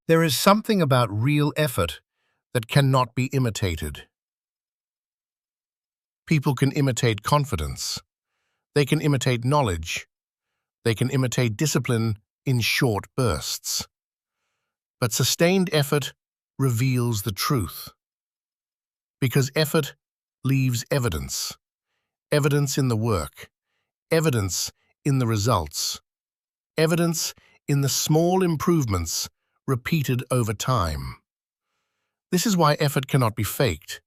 There is something about real effort that cannot be imitated. People can imitate confidence. They can imitate knowledge. They can imitate discipline in short bursts. But sustained effort reveals the truth. Because effort leaves evidence. Evidence in the work. Evidence in the results. Evidence in the small improvements repeated over time. This is why effort cannot be faked.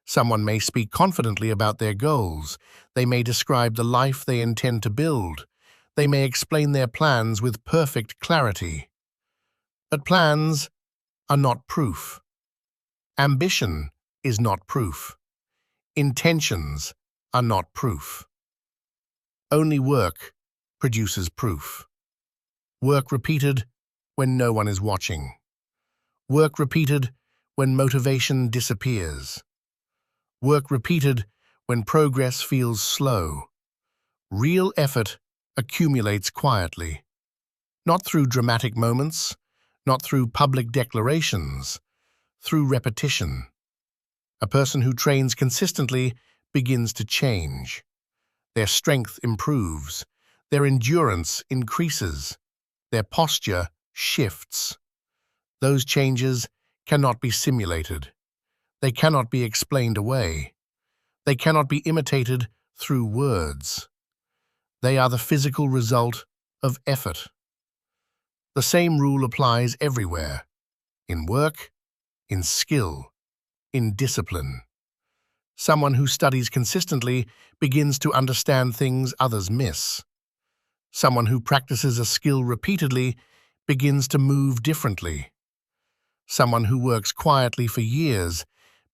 Someone may speak confidently about their goals. They may describe the life they intend to build. They may explain their plans with perfect clarity. But plans are not proof. Ambition is not proof. Intentions are not proof. Only work produces proof. Work repeated when no one is watching. Work repeated when motivation disappears. Work repeated when progress feels slow. Real effort accumulates quietly, not through dramatic moments, not through public declarations, through repetition. A person who trains consistently begins to change. Their strength improves, their endurance increases, their posture shifts. Those changes cannot be simulated. They cannot be explained away. They cannot be imitated through words. They are the physical result of effort. The same rule applies everywhere, in work, in skill, in discipline. Someone who studies consistently begins to understand things others miss. Someone who practices a skill repeatedly begins to move differently. Someone who works quietly for years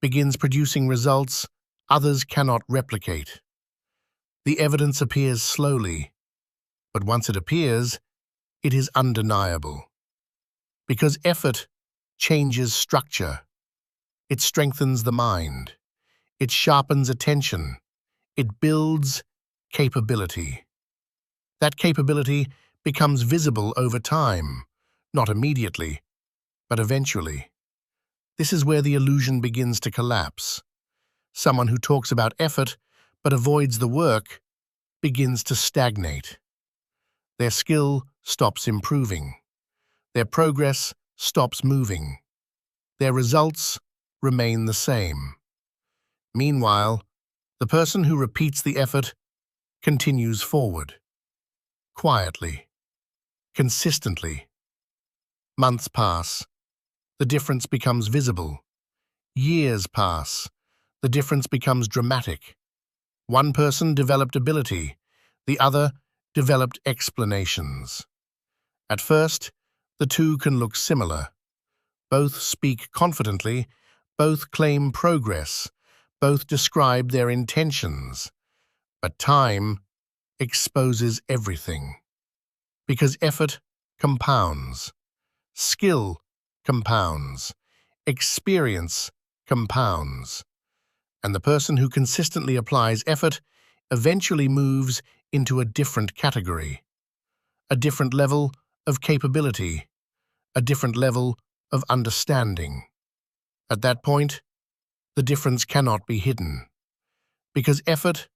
begins producing results others cannot replicate. The evidence appears slowly, but once it appears, it is undeniable. Because effort changes structure. It strengthens the mind. It sharpens attention. It builds capability. That capability becomes visible over time, not immediately, but eventually. This is where the illusion begins to collapse. Someone who talks about effort but avoids the work begins to stagnate. Their skill stops improving. Their progress stops moving. Their results remain the same. Meanwhile, the person who repeats the effort continues forward, quietly, consistently. Months pass. The difference becomes visible. Years pass. The difference becomes dramatic. One person developed ability. The other developed explanations. At first, the two can look similar. Both speak confidently. Both claim progress. Both describe their intentions. But time exposes everything. Because effort compounds. Skill compounds. Experience compounds. And the person who consistently applies effort eventually moves into a different category, a different level of capability, a different level of understanding. At that point, the difference cannot be hidden, because effort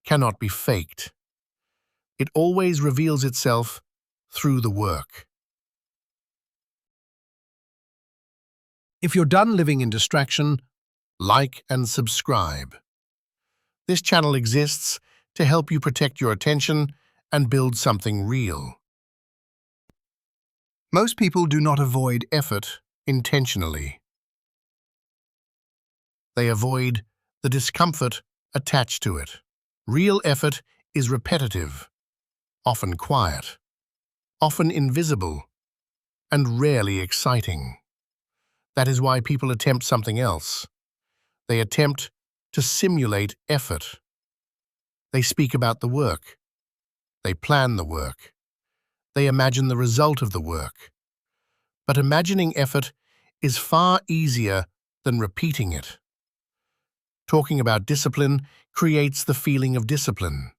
cannot be faked. It always reveals itself through the work. If you're done living in distraction, like and subscribe. This channel exists to help you protect your attention and build something real. Most people do not avoid effort intentionally. They avoid the discomfort attached to it. Real effort is repetitive, often quiet, often invisible, and rarely exciting. That is why people attempt something else. They attempt to simulate effort. They speak about the work. They plan the work. They imagine the result of the work. But imagining effort is far easier than repeating it. Talking about discipline creates the feeling of discipline.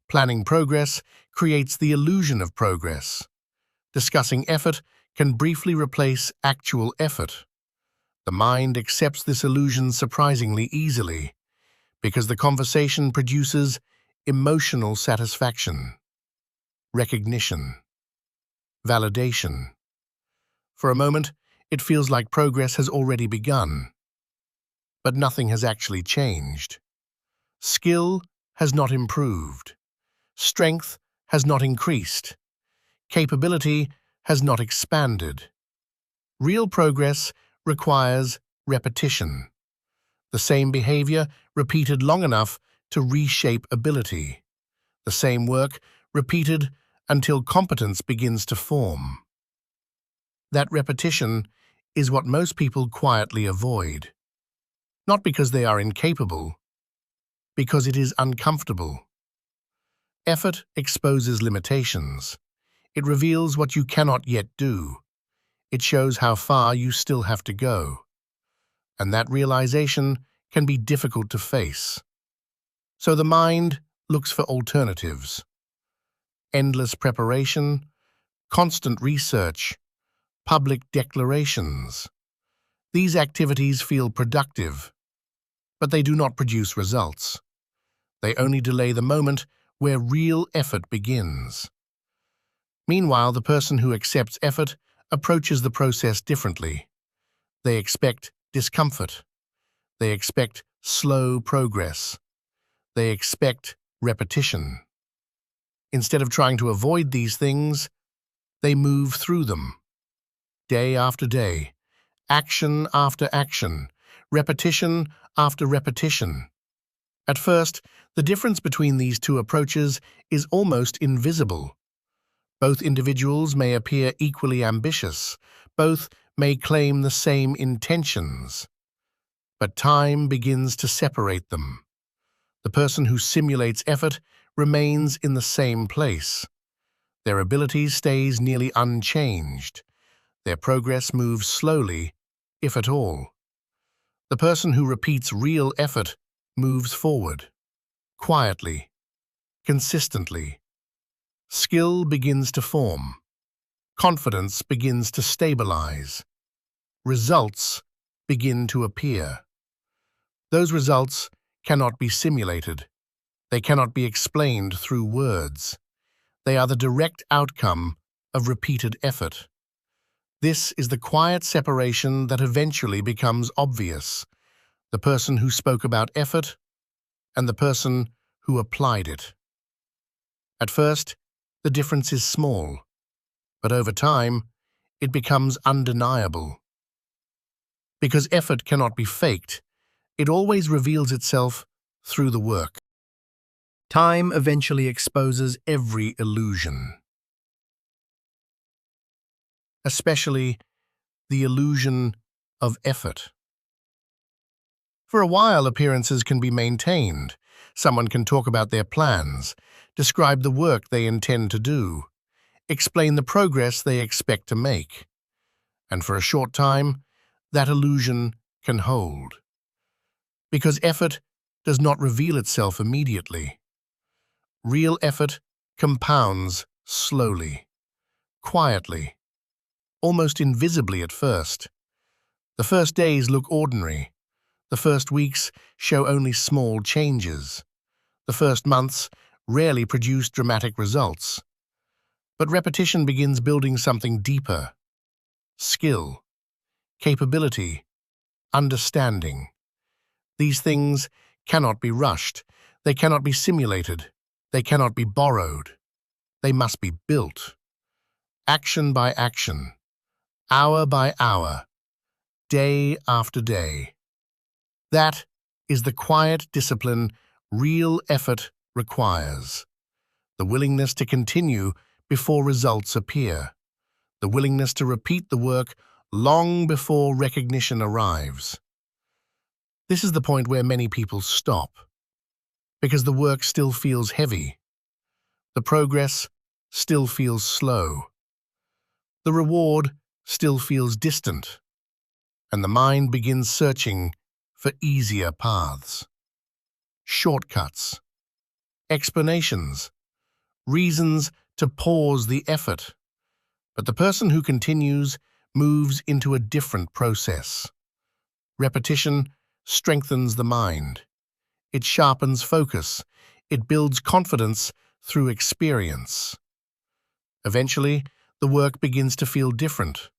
Planning progress creates the illusion of progress. Discussing effort can briefly replace actual effort. The mind accepts this illusion surprisingly easily because the conversation produces emotional satisfaction, recognition, validation. For a moment, it feels like progress has already begun, but nothing has actually changed. Skill has not improved. Strength has not increased. Capability has not expanded. Real progress requires repetition. The same behavior repeated long enough to reshape ability. The same work repeated until competence begins to form. That repetition is what most people quietly avoid. Not because they are incapable, because it is uncomfortable. Effort exposes limitations. It reveals what you cannot yet do. It shows how far you still have to go. And that realization can be difficult to face. So the mind looks for alternatives. Endless preparation, constant research, public declarations. These activities feel productive, but they do not produce results. They only delay the moment where real effort begins. Meanwhile, the person who accepts effort approaches the process differently. They expect discomfort. They expect slow progress. They expect repetition. Instead of trying to avoid these things, they move through them. Day after day, action after action, repetition after repetition. At first, the difference between these two approaches is almost invisible. Both individuals may appear equally ambitious. Both may claim the same intentions. But time begins to separate them. The person who simulates effort remains in the same place. Their ability stays nearly unchanged. Their progress moves slowly, if at all. The person who repeats real effort moves forward, quietly, consistently. Skill begins to form. Confidence begins to stabilize. Results begin to appear. Those results cannot be simulated. They cannot be explained through words. They are the direct outcome of repeated effort. This is the quiet separation that eventually becomes obvious. The person who spoke about effort and the person who applied it. At first, the difference is small, but over time, it becomes undeniable. Because effort cannot be faked, it always reveals itself through the work. Time eventually exposes every illusion, especially the illusion of effort. For a while, appearances can be maintained. Someone can talk about their plans, describe the work they intend to do, explain the progress they expect to make. And for a short time, that illusion can hold. Because effort does not reveal itself immediately. Real effort compounds slowly, quietly, almost invisibly at first. The first days look ordinary. The first weeks show only small changes. The first months rarely produce dramatic results. But repetition begins building something deeper. Skill, capability, understanding. These things cannot be rushed. They cannot be simulated. They cannot be borrowed. They must be built. Action by action, hour by hour, day after day. That is the quiet discipline real effort requires. The willingness to continue before results appear. The willingness to repeat the work long before recognition arrives. This is the point where many people stop, because the work still feels heavy. The progress still feels slow. The reward still feels distant, and the mind begins searching for easier paths, shortcuts, explanations, reasons to pause the effort. But the person who continues moves into a different process. Repetition strengthens the mind. It sharpens focus. It builds confidence through experience. Eventually, the work begins to feel different.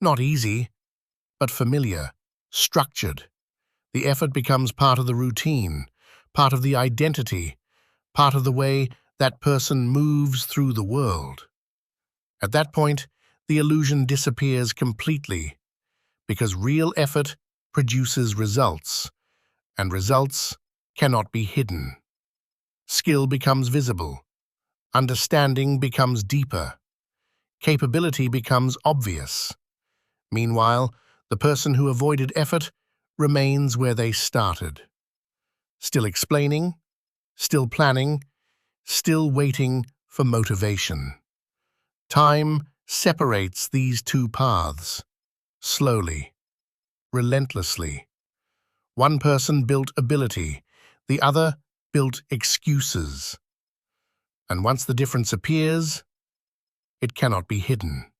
Not easy, but familiar, structured. The effort becomes part of the routine, part of the identity, part of the way that person moves through the world. At that point, the illusion disappears completely, because real effort produces results, and results cannot be hidden. Skill becomes visible. Understanding becomes deeper. Capability becomes obvious. Meanwhile, the person who avoided effort remains where they started. Still explaining, still planning, still waiting for motivation. Time separates these two paths, slowly, relentlessly. One person built ability, the other built excuses. And once the difference appears, it cannot be hidden,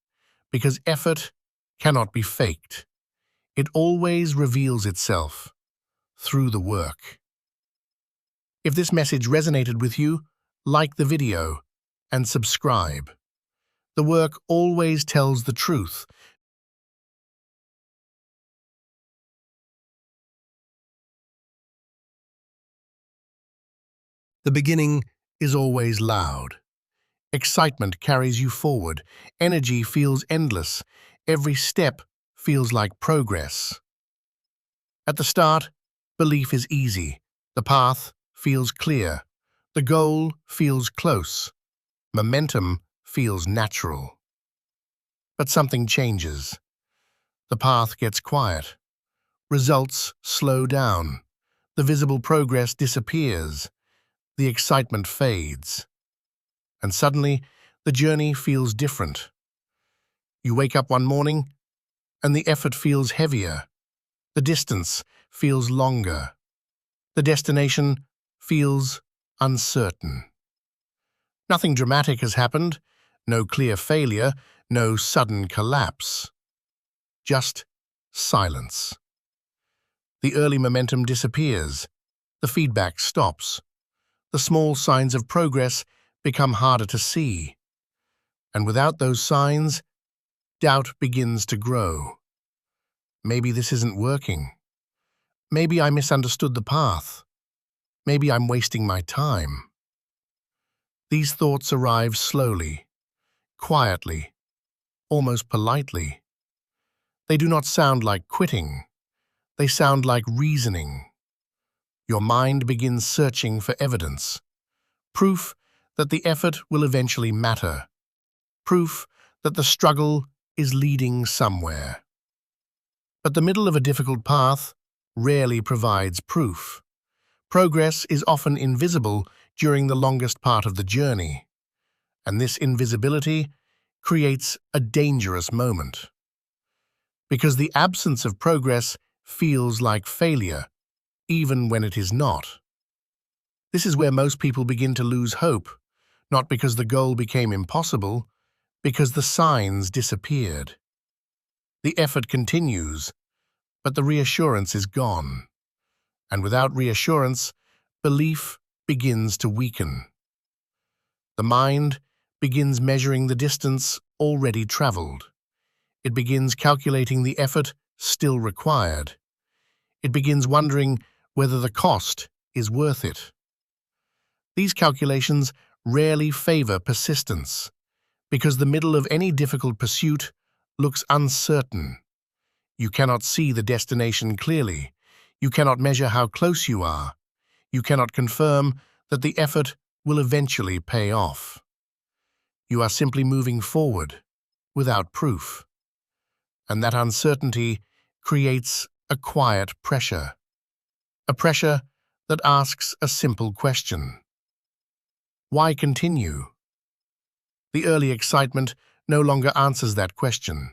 because effort cannot be faked. It always reveals itself through the work. If this message resonated with you, like the video and subscribe. The work always tells the truth. The beginning is always loud. Excitement carries you forward. Energy feels endless. Every step feels like progress. At the start, belief is easy. The path feels clear. The goal feels close. Momentum feels natural. But something changes. The path gets quiet. Results slow down. The visible progress disappears. The excitement fades. And suddenly, the journey feels different. You wake up one morning, and the effort feels heavier. The distance feels longer. The destination feels uncertain. Nothing dramatic has happened, no clear failure, no sudden collapse. Just silence. The early momentum disappears. The feedback stops. The small signs of progress become harder to see. And without those signs, doubt begins to grow. Maybe this isn't working. Maybe I misunderstood the path. Maybe I'm wasting my time. These thoughts arrive slowly, quietly, almost politely. They do not sound like quitting. They sound like reasoning. Your mind begins searching for evidence. Proof that the effort will eventually matter. Proof that the struggle is leading somewhere. But the middle of a difficult path rarely provides proof. Progress is often invisible during the longest part of the journey, and this invisibility creates a dangerous moment. Because the absence of progress feels like failure, even when it is not. This is where most people begin to lose hope, not because the goal became impossible, because the signs disappeared. The effort continues, but the reassurance is gone. And without reassurance, belief begins to weaken. The mind begins measuring the distance already traveled. It begins calculating the effort still required. It begins wondering whether the cost is worth it. These calculations rarely favor persistence, because the middle of any difficult pursuit looks uncertain. You cannot see the destination clearly. You cannot measure how close you are. You cannot confirm that the effort will eventually pay off. You are simply moving forward, without proof. And that uncertainty creates a quiet pressure. A pressure that asks a simple question. Why continue? The early excitement no longer answers that question.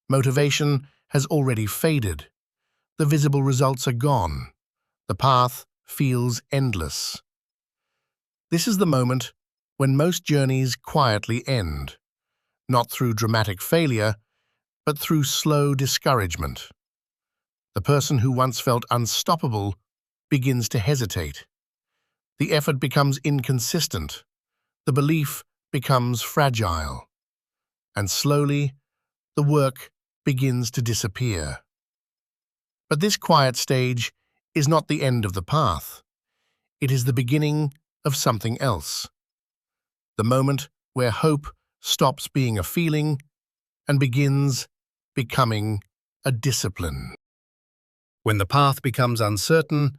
Motivation has already faded. The visible results are gone. The path feels endless. This is the moment when most journeys quietly end. not through dramatic failure, but through slow discouragement. The person who once felt unstoppable begins to hesitate. The effort becomes inconsistent. The belief becomes fragile. And slowly, the work begins to disappear. But this quiet stage is not the end of the path. It is the beginning of something else. The moment where hope stops being a feeling and begins becoming a discipline. When the path becomes uncertain,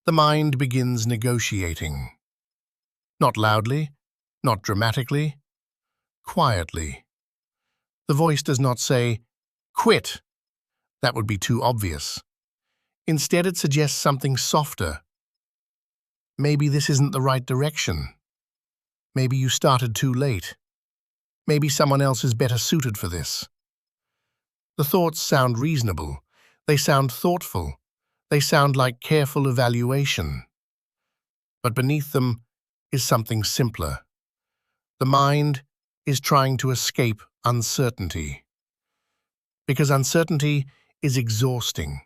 the mind begins negotiating. Not loudly, not dramatically, quietly. The voice does not say, "Quit." That would be too obvious. Instead, it suggests something softer. Maybe this isn't the right direction. Maybe you started too late. Maybe someone else is better suited for this. The thoughts sound reasonable. They sound thoughtful. They sound like careful evaluation. But beneath them is something simpler. The mind is trying to escape uncertainty. Because uncertainty is exhausting.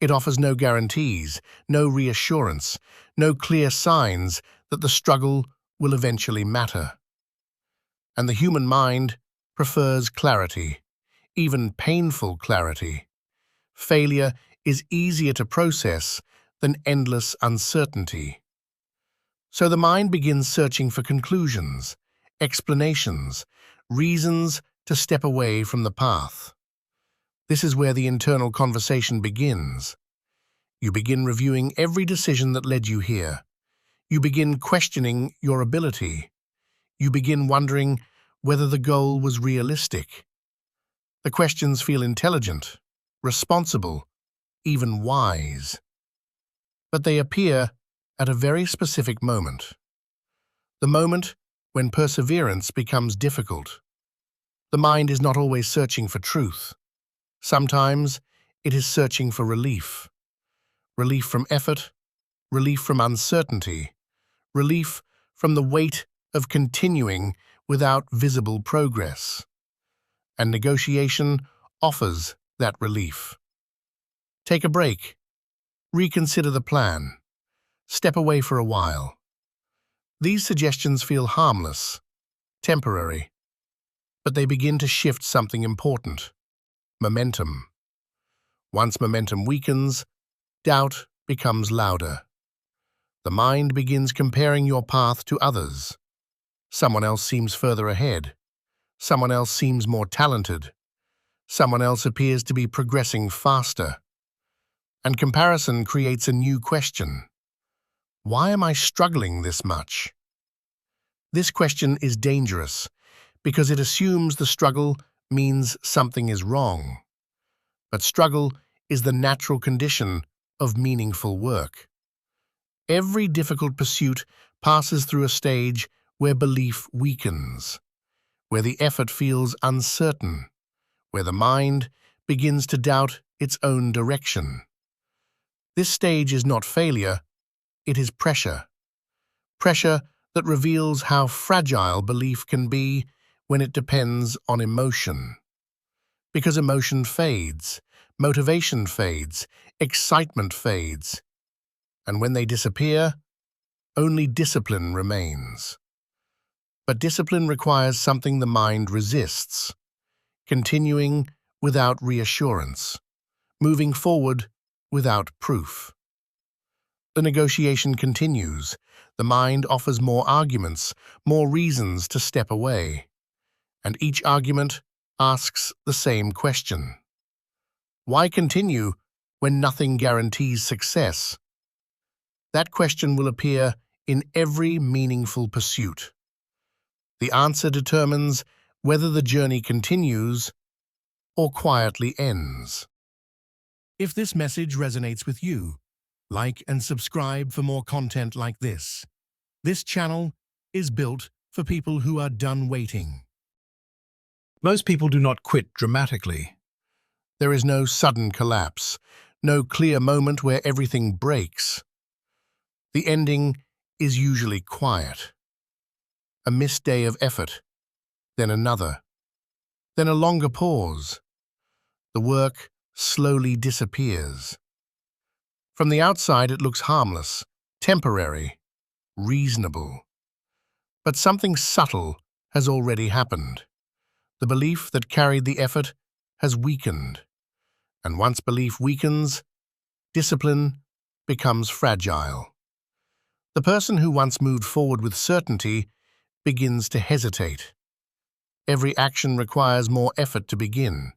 It offers no guarantees, no reassurance, no clear signs that the struggle will eventually matter. And the human mind prefers clarity, even painful clarity. Failure is easier to process than endless uncertainty. So the mind begins searching for conclusions, explanations, reasons to step away from the path. This is where the internal conversation begins. You begin reviewing every decision that led you here. You begin questioning your ability. You begin wondering whether the goal was realistic. The questions feel intelligent, responsible, even wise. But they appear at a very specific moment. The moment when perseverance becomes difficult. The mind is not always searching for truth. Sometimes it is searching for relief. Relief from effort, relief from uncertainty, relief from the weight of continuing without visible progress. And negotiation offers that relief. Take a break. Reconsider the plan. Step away for a while. These suggestions feel harmless, temporary, but they begin to shift something important: momentum. Once momentum weakens, doubt becomes louder. The mind begins comparing your path to others. Someone else seems further ahead. Someone else seems more talented. Someone else appears to be progressing faster. And comparison creates a new question. Why am I struggling this much? This question is dangerous because it assumes the struggle means something is wrong. But struggle is the natural condition of meaningful work. Every difficult pursuit passes through a stage where belief weakens, where the effort feels uncertain, where the mind begins to doubt its own direction. This stage is not failure, it is pressure. Pressure that reveals how fragile belief can be when it depends on emotion. Because emotion fades, motivation fades, excitement fades, and when they disappear, only discipline remains. But discipline requires something the mind resists: continuing without reassurance, moving forward without proof. The negotiation continues. The mind offers more arguments, more reasons to step away. And each argument asks the same question. Why continue when nothing guarantees success? That question will appear in every meaningful pursuit. The answer determines whether the journey continues or quietly ends. If this message resonates with you, like and subscribe for more content like this. This channel is built for people who are done waiting. Most people do not quit dramatically. There is no sudden collapse, no clear moment where everything breaks. The ending is usually quiet. A missed day of effort, then another. Then a longer pause. The work slowly disappears. From the outside, it looks harmless, temporary, reasonable. But something subtle has already happened. The belief that carried the effort has weakened. And once belief weakens, discipline becomes fragile. The person who once moved forward with certainty begins to hesitate. Every action requires more effort to begin.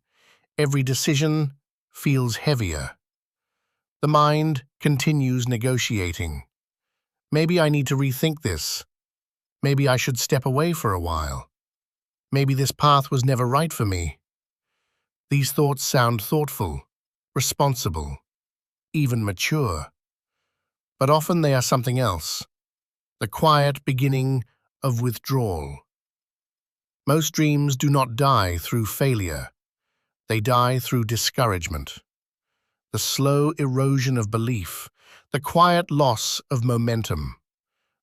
Every decision feels heavier. The mind continues negotiating. Maybe I need to rethink this. Maybe I should step away for a while. Maybe this path was never right for me. These thoughts sound thoughtful, responsible, even mature. But often they are something else, the quiet beginning of withdrawal. Most dreams do not die through failure. They die through discouragement. The slow erosion of belief, the quiet loss of momentum,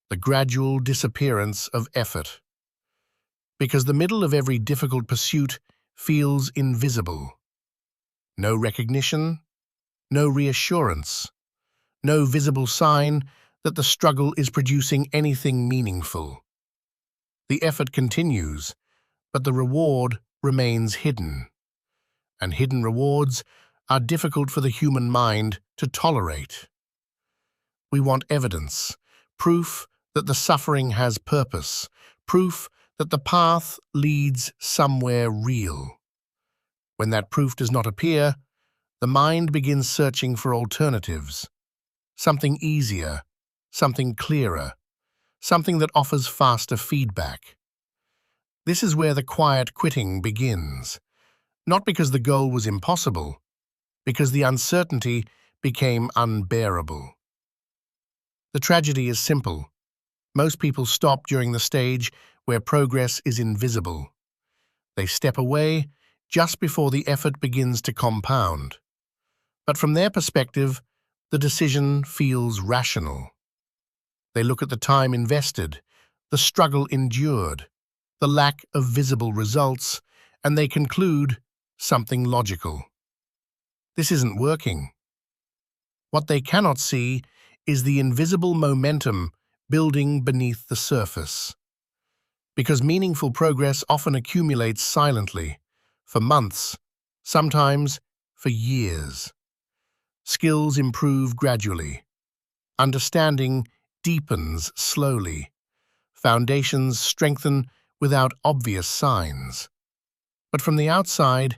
the gradual disappearance of effort. Because the middle of every difficult pursuit feels invisible. No recognition, no reassurance, no visible sign that the struggle is producing anything meaningful. The effort continues, but the reward remains hidden. And hidden rewards are difficult for the human mind to tolerate. We want evidence, proof that the suffering has purpose, proof that the path leads somewhere real. When that proof does not appear, the mind begins searching for alternatives, something easier, something clearer, something that offers faster feedback. This is where the quiet quitting begins, not because the goal was impossible, because the uncertainty became unbearable. The tragedy is simple. Most people stop during the stage where progress is invisible. They step away just before the effort begins to compound. But from their perspective, the decision feels rational. They look at the time invested, the struggle endured, the lack of visible results, and they conclude something logical. This isn't working. What they cannot see is the invisible momentum building beneath the surface. Because meaningful progress often accumulates silently, for months, sometimes for years. Skills improve gradually. Understanding deepens slowly. Foundations strengthen without obvious signs. But from the outside,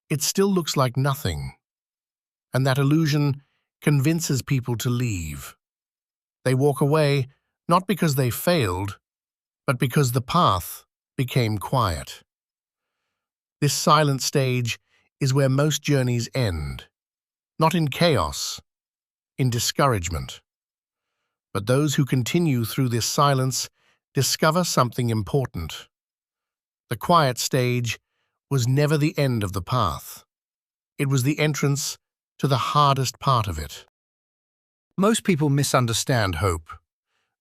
it still looks like nothing. And that illusion convinces people to leave. They walk away not because they failed, but because the path became quiet. This silent stage is where most journeys end, not in chaos, in discouragement. But those who continue through this silence discover something important. The quiet stage was never the end of the path. It was the entrance to the hardest part of it. Most people misunderstand hope.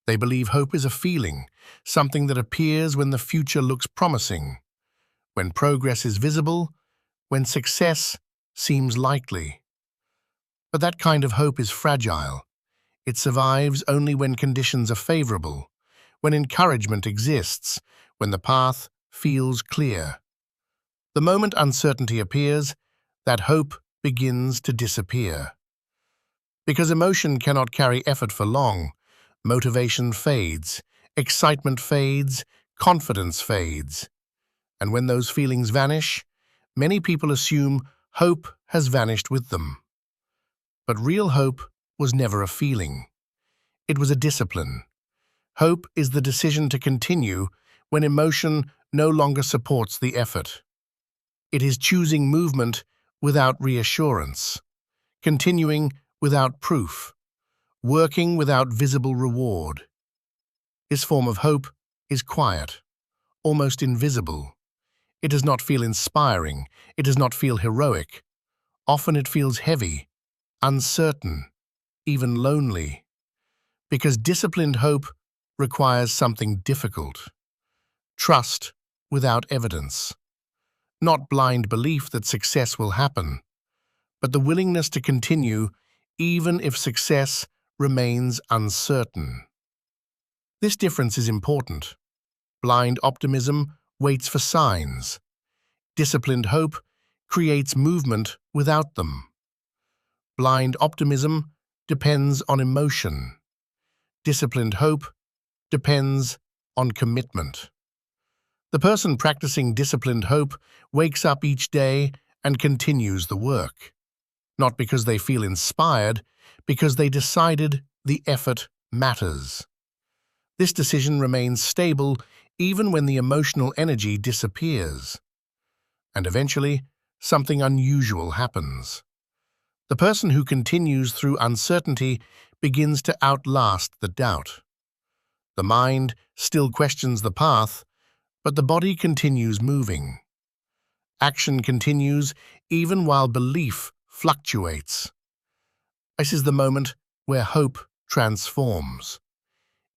They believe hope is a feeling, something that appears when the future looks promising, when progress is visible, when success seems likely. But that kind of hope is fragile. It survives only when conditions are favorable, when encouragement exists, when the path feels clear. The moment uncertainty appears, that hope begins to disappear. Because emotion cannot carry effort for long, motivation fades, excitement fades, confidence fades. And when those feelings vanish, many people assume hope has vanished with them. But real hope was never a feeling. It was a discipline. Hope is the decision to continue when emotion no longer supports the effort. It is choosing movement without reassurance, continuing without proof, working without visible reward. This form of hope is quiet, almost invisible. It does not feel inspiring. It does not feel heroic. Often it feels heavy, uncertain, even lonely. Because disciplined hope requires something difficult. Trust without evidence. Not blind belief that success will happen, but the willingness to continue even if success remains uncertain. This difference is important. Blind optimism waits for signs. Disciplined hope creates movement without them. Blind optimism depends on emotion. Disciplined hope depends on commitment. The person practicing disciplined hope wakes up each day and continues the work, not because they feel inspired, because they decided the effort matters. This decision remains stable even when the emotional energy disappears. And eventually, something unusual happens. The person who continues through uncertainty begins to outlast the doubt. The mind still questions the path, but the body continues moving. Action continues even while belief fluctuates. This is the moment where hope transforms.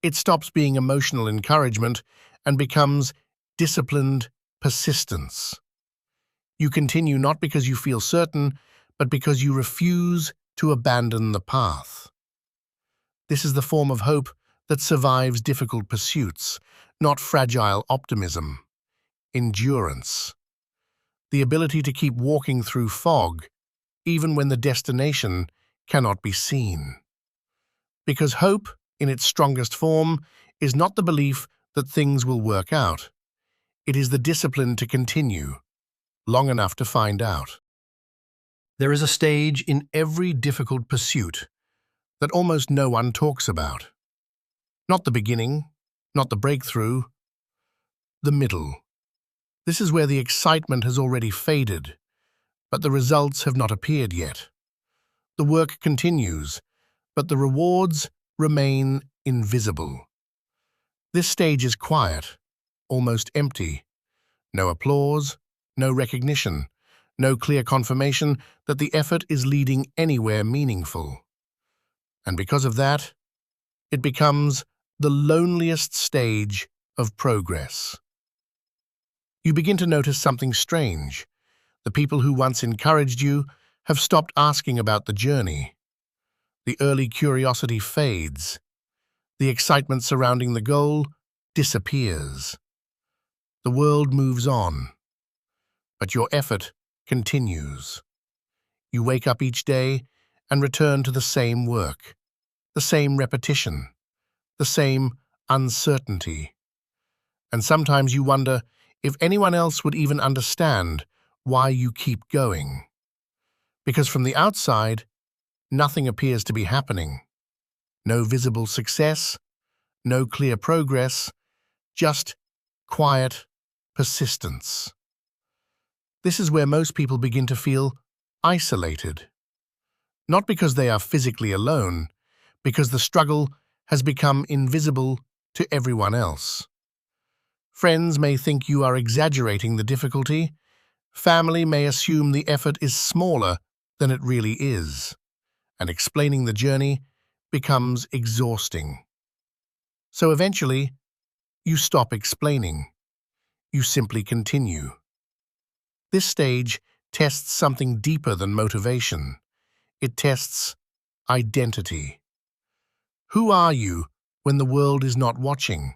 It stops being emotional encouragement and becomes disciplined persistence. You continue not because you feel certain, but because you refuse to abandon the path. This is the form of hope that survives difficult pursuits, not fragile optimism. Endurance. The ability to keep walking through fog, even when the destination cannot be seen. Because hope, in its strongest form, is not the belief that things will work out. It is the discipline to continue, long enough to find out. There is a stage in every difficult pursuit that almost no one talks about. Not the beginning, not the breakthrough, the middle. This is where the excitement has already faded, but the results have not appeared yet. The work continues, but the rewards remain invisible. This stage is quiet, almost empty. No applause, no recognition, no clear confirmation that the effort is leading anywhere meaningful. And because of that, it becomes the loneliest stage of progress. You begin to notice something strange. The people who once encouraged you have stopped asking about the journey. The early curiosity fades. The excitement surrounding the goal disappears. The world moves on, but your effort continues. You wake up each day and return to the same work, the same repetition, the same uncertainty. And sometimes you wonder if anyone else would even understand why you keep going. Because from the outside, nothing appears to be happening. No visible success, no clear progress, just quiet persistence. This is where most people begin to feel isolated. Not because they are physically alone, because the struggle has become invisible to everyone else. Friends may think you are exaggerating the difficulty. Family may assume the effort is smaller than it really is, and explaining the journey becomes exhausting. So eventually, you stop explaining. You simply continue. This stage tests something deeper than motivation. It tests identity. Who are you when the world is not watching?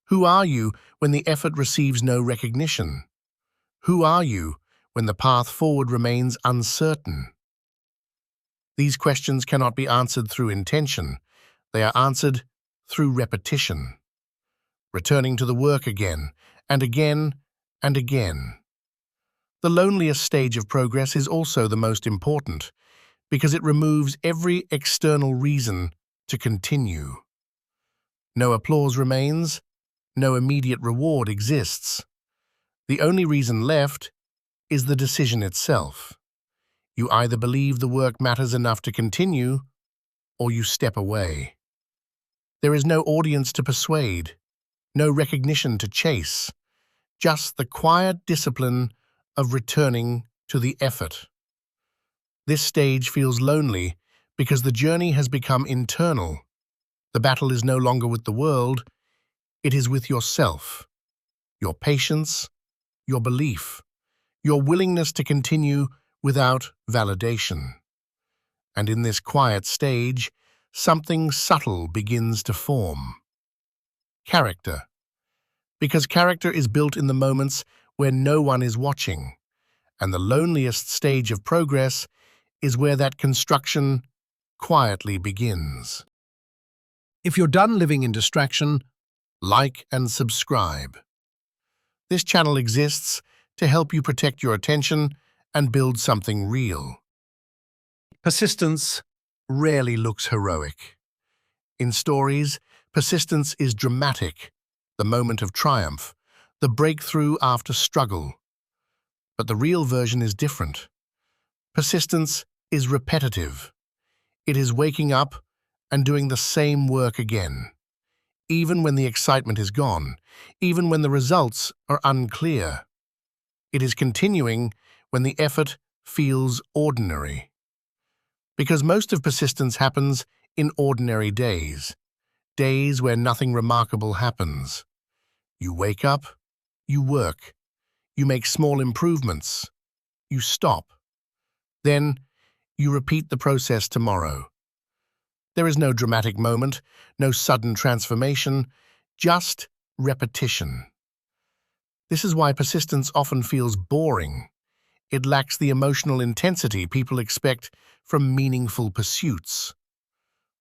Who are you when the effort receives no recognition? Who are you when the path forward remains uncertain? These questions cannot be answered through intention. They are answered through repetition, returning to the work again and again and again. The loneliest stage of progress is also the most important because it removes every external reason to continue. No applause remains, no immediate reward exists. The only reason left is the decision itself. You either believe the work matters enough to continue, or you step away. There is no audience to persuade, no recognition to chase, just the quiet discipline of returning to the effort. This stage feels lonely because the journey has become internal. The battle is no longer with the world, it is with yourself, your patience, your belief, your willingness to continue without validation. And in this quiet stage, something subtle begins to form. Character. Because character is built in the moments where no one is watching, and the loneliest stage of progress is where that construction quietly begins. If you're done living in distraction, like and subscribe. This channel exists to help you protect your attention and build something real. Persistence rarely looks heroic. In stories, persistence is dramatic, the moment of triumph, the breakthrough after struggle. But the real version is different. Persistence is repetitive. It is waking up and doing the same work again, even when the excitement is gone, even when the results are unclear. It is continuing when the effort feels ordinary. Because most of persistence happens in ordinary days, days where nothing remarkable happens. You wake up, you work, you make small improvements, you stop. Then you repeat the process tomorrow. There is no dramatic moment, no sudden transformation, just repetition. This is why persistence often feels boring. It lacks the emotional intensity people expect from meaningful pursuits.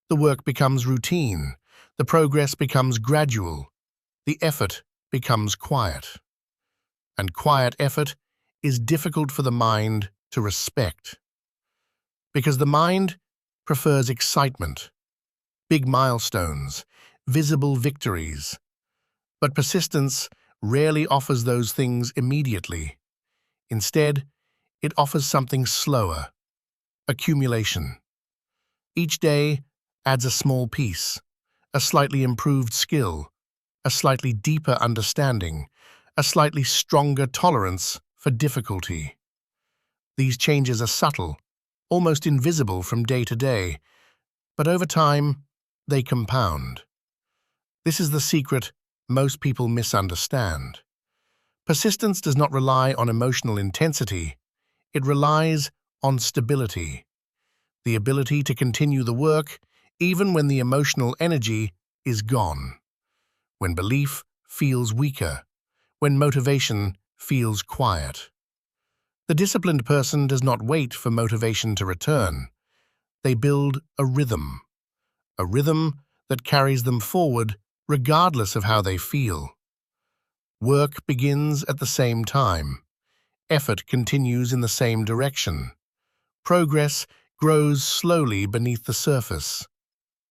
The work becomes routine, the progress becomes gradual, the effort becomes quiet. And quiet effort is difficult for the mind to respect. Because the mind prefers excitement, big milestones, visible victories. But persistence rarely offers those things immediately. Instead, it offers something slower: accumulation. Each day adds a small piece, a slightly improved skill, a slightly deeper understanding, a slightly stronger tolerance for difficulty. These changes are subtle, almost invisible from day to day, but over time, they compound. This is the secret most people misunderstand. Persistence does not rely on emotional intensity. It relies on stability, the ability to continue the work even when the emotional energy is gone, when belief feels weaker, when motivation feels quiet. The disciplined person does not wait for motivation to return. They build a rhythm that carries them forward regardless of how they feel. Work begins at the same time. Effort continues in the same direction. Progress grows slowly beneath the surface.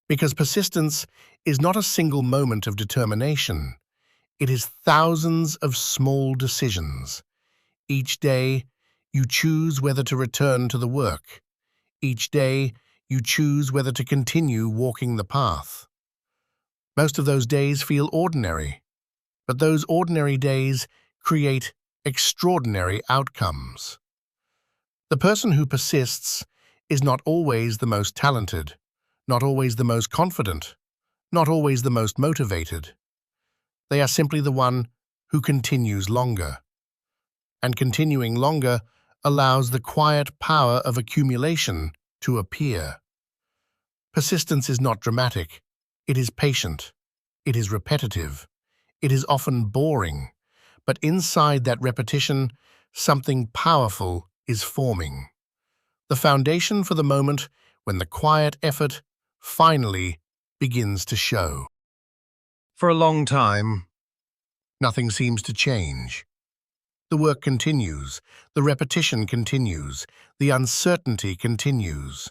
Because persistence is not a single moment of determination. It is thousands of small decisions. Each day, you choose whether to return to the work. Each day, you choose whether to continue walking the path. Most of those days feel ordinary, but those ordinary days create extraordinary outcomes. The person who persists is not always the most talented, not always the most confident, not always the most motivated. They are simply the one who continues longer. And continuing longer allows the quiet power of accumulation to appear. Persistence is not dramatic. It is patient. It is repetitive. It is often boring. But inside that repetition, something powerful is forming. The foundation for the moment when the quiet effort finally begins to show. For a long time, nothing seems to change. The work continues, the repetition continues, the uncertainty continues.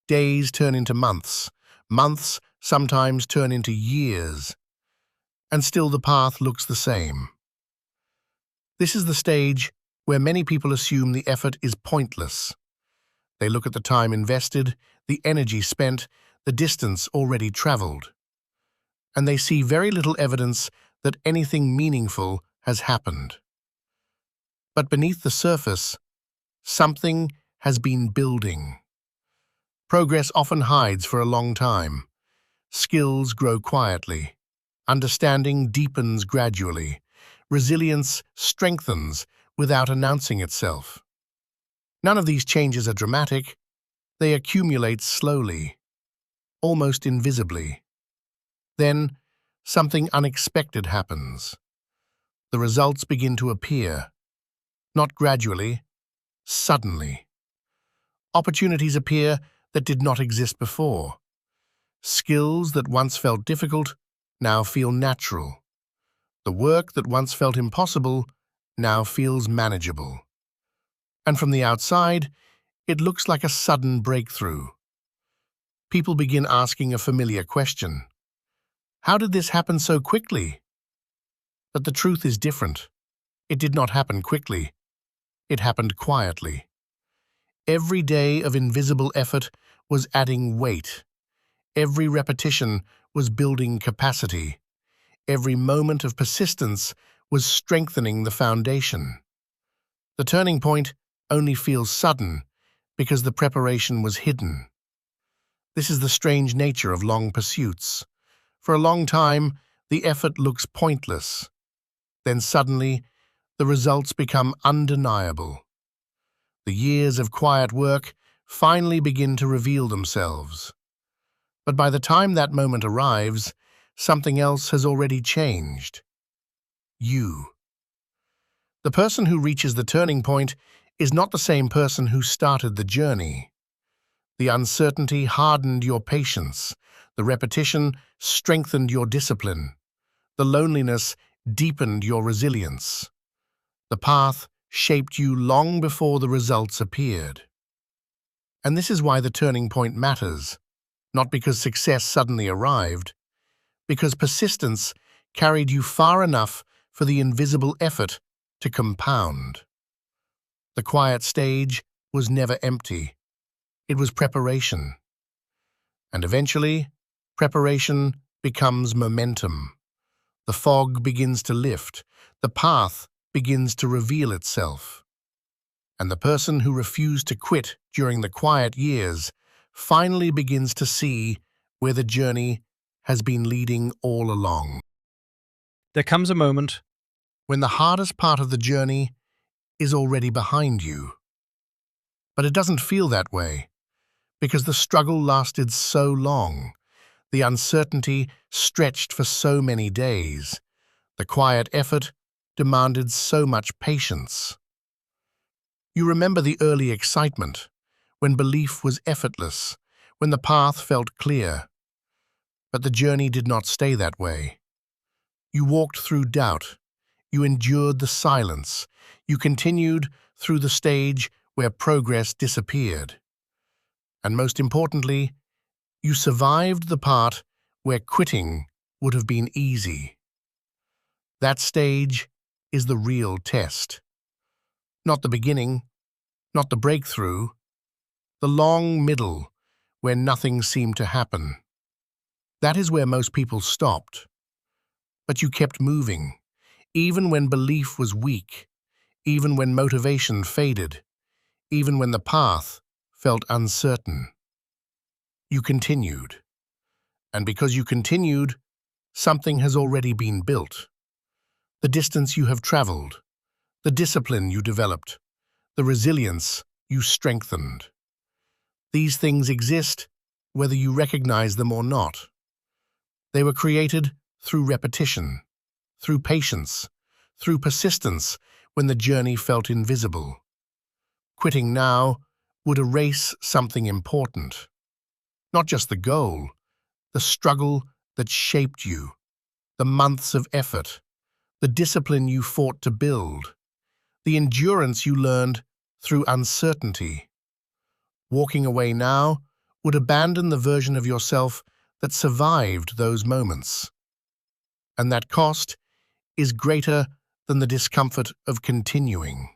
Days turn into months, months sometimes turn into years, and still the path looks the same. This is the stage where many people assume the effort is pointless. They look at the time invested, the energy spent, the distance already traveled, and they see very little evidence that anything meaningful has happened. But beneath the surface, something has been building. Progress often hides for a long time. Skills grow quietly. Understanding deepens gradually. Resilience strengthens without announcing itself. None of these changes are dramatic. They accumulate slowly, almost invisibly. Then, something unexpected happens. The results begin to appear, not gradually, suddenly. Opportunities appear that did not exist before. Skills that once felt difficult now feel natural. The work that once felt impossible now feels manageable. And from the outside, it looks like a sudden breakthrough. People begin asking a familiar question. How did this happen so quickly? But the truth is different. It did not happen quickly. It happened quietly. Every day of invisible effort was adding weight. Every repetition was building capacity. Every moment of persistence was strengthening the foundation. The turning point only feels sudden because the preparation was hidden. This is the strange nature of long pursuits. For a long time, the effort looks pointless. Then suddenly, the results become undeniable. The years of quiet work finally begin to reveal themselves. But by the time that moment arrives, something else has already changed. You. The person who reaches the turning point is not the same person who started the journey. The uncertainty hardened your patience. The repetition strengthened your discipline. The loneliness deepened your resilience. The path shaped you long before the results appeared. And this is why the turning point matters, not because success suddenly arrived, because persistence carried you far enough for the invisible effort to compound. The quiet stage was never empty. It was preparation. And eventually, preparation becomes momentum. The fog begins to lift. The path begins to reveal itself. And the person who refused to quit during the quiet years finally begins to see where the journey has been leading all along. There comes a moment When the hardest part of the journey is already behind you. But it doesn't feel that way, because the struggle lasted so long, the uncertainty stretched for so many days, the quiet effort demanded so much patience. You remember the early excitement, when belief was effortless, when the path felt clear. But the journey did not stay that way. You walked through doubt. You endured the silence. You continued through the stage where progress disappeared. And most importantly, you survived the part where quitting would have been easy. That stage is the real test. Not the beginning, not the breakthrough, the long middle where nothing seemed to happen. That is where most people stopped. But you kept moving, even when belief was weak, even when motivation faded, even when the path felt uncertain. You continued. And because you continued, something has already been built. The distance you have traveled, the discipline you developed, the resilience you strengthened. These things exist whether you recognize them or not. They were created through repetition, through patience, through persistence when the journey felt invisible. Quitting now would erase something important. Not just the goal, the struggle that shaped you, the months of effort, the discipline you fought to build, the endurance you learned through uncertainty. Walking away now would abandon the version of yourself that survived those moments. And that cost is greater than the discomfort of continuing.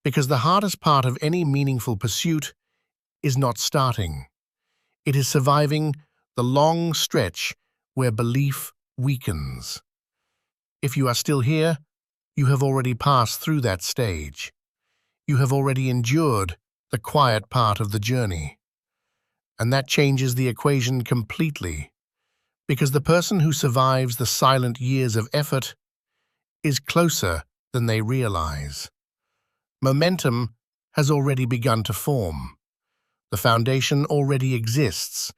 Because the hardest part of any meaningful pursuit is not starting. It is surviving the long stretch where belief weakens. If you are still here, you have already passed through that stage. You have already endured the quiet part of the journey. And that changes the equation completely, because the person who survives the silent years of effort is closer than they realize. Momentum has already begun to form. The foundation already exists.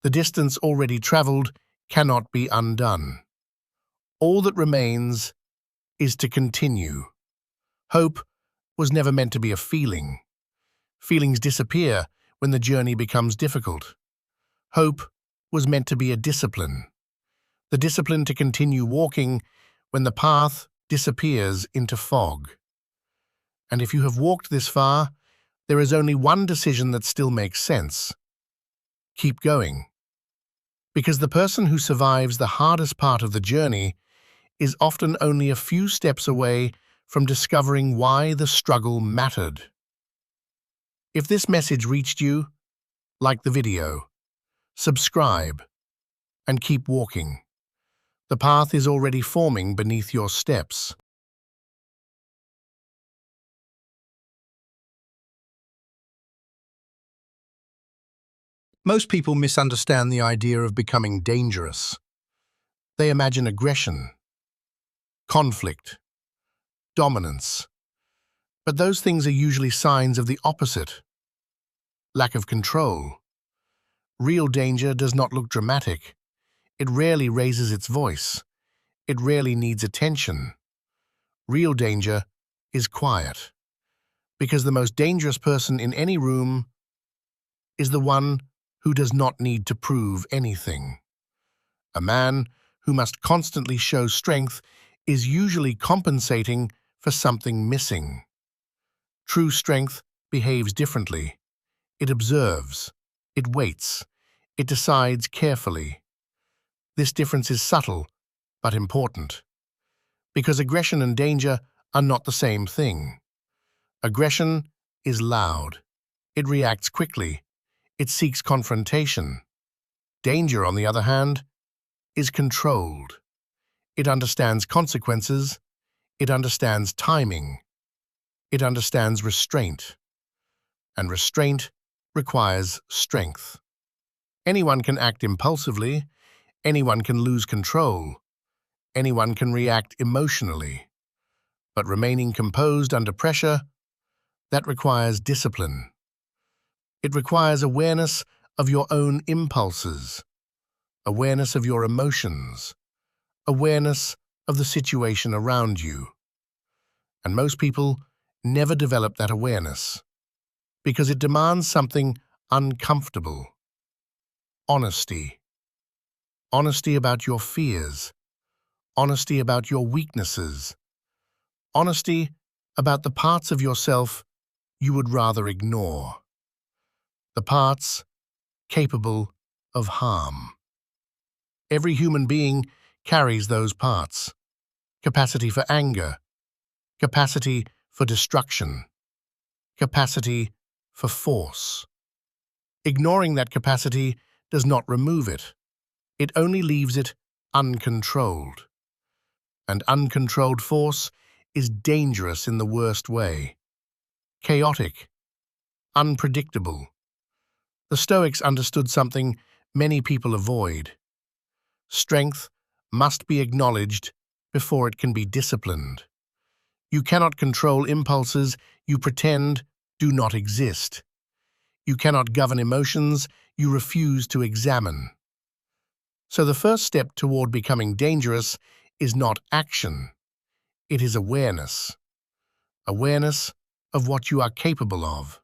The distance already traveled cannot be undone. All that remains is to continue. Hope was never meant to be a feeling. Feelings disappear when the journey becomes difficult. Hope was meant to be a discipline. The discipline to continue walking when the path disappears into fog. And if you have walked this far, there is only one decision that still makes sense. Keep going. Because the person who survives the hardest part of the journey is often only a few steps away from discovering why the struggle mattered. If this message reached you, like the video, subscribe, and keep walking. The path is already forming beneath your steps. Most people misunderstand the idea of becoming dangerous. They imagine aggression, conflict, dominance. But those things are usually signs of the opposite: lack of control. Real danger does not look dramatic. It rarely raises its voice. It rarely needs attention. Real danger is quiet, because the most dangerous person in any room is the one who does not need to prove anything. A man who must constantly show strength is usually compensating for something missing. True strength behaves differently. It observes. It waits. It decides carefully. This difference is subtle, but important. Because aggression and danger are not the same thing. Aggression is loud. It reacts quickly. It seeks confrontation. Danger, on the other hand, is controlled. It understands consequences. It understands timing. It understands restraint. And restraint requires strength. Anyone can act impulsively. Anyone can lose control. Anyone can react emotionally. But remaining composed under pressure, that requires discipline. It requires awareness of your own impulses, awareness of your emotions, awareness of the situation around you. And most people never develop that awareness because it demands something uncomfortable. Honesty. Honesty about your fears. Honesty about your weaknesses. Honesty about the parts of yourself you would rather ignore. The parts capable of harm. Every human being carries those parts. Capacity for anger. Capacity for destruction. Capacity for force. Ignoring that capacity does not remove it. It only leaves it uncontrolled. And uncontrolled force is dangerous in the worst way. Chaotic. Unpredictable. The Stoics understood something many people avoid. Strength must be acknowledged before it can be disciplined. You cannot control impulses you pretend do not exist. You cannot govern emotions you refuse to examine. So the first step toward becoming dangerous is not action. It is awareness. Awareness of what you are capable of.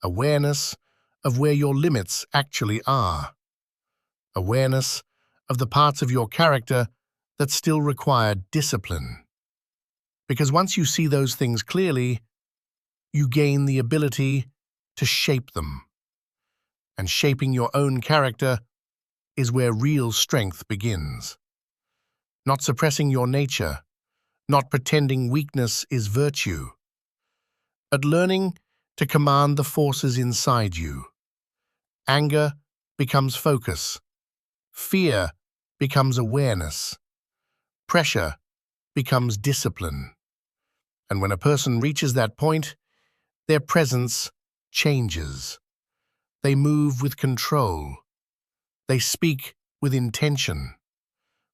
Awareness of where your limits actually are. Awareness of the parts of your character that still require discipline. Because once you see those things clearly, you gain the ability to shape them. And shaping your own character is where real strength begins. Not suppressing your nature, not pretending weakness is virtue, but learning to command the forces inside you. Anger becomes focus. Fear becomes awareness. Pressure becomes discipline. And when a person reaches that point, their presence changes. They move with control. They speak with intention.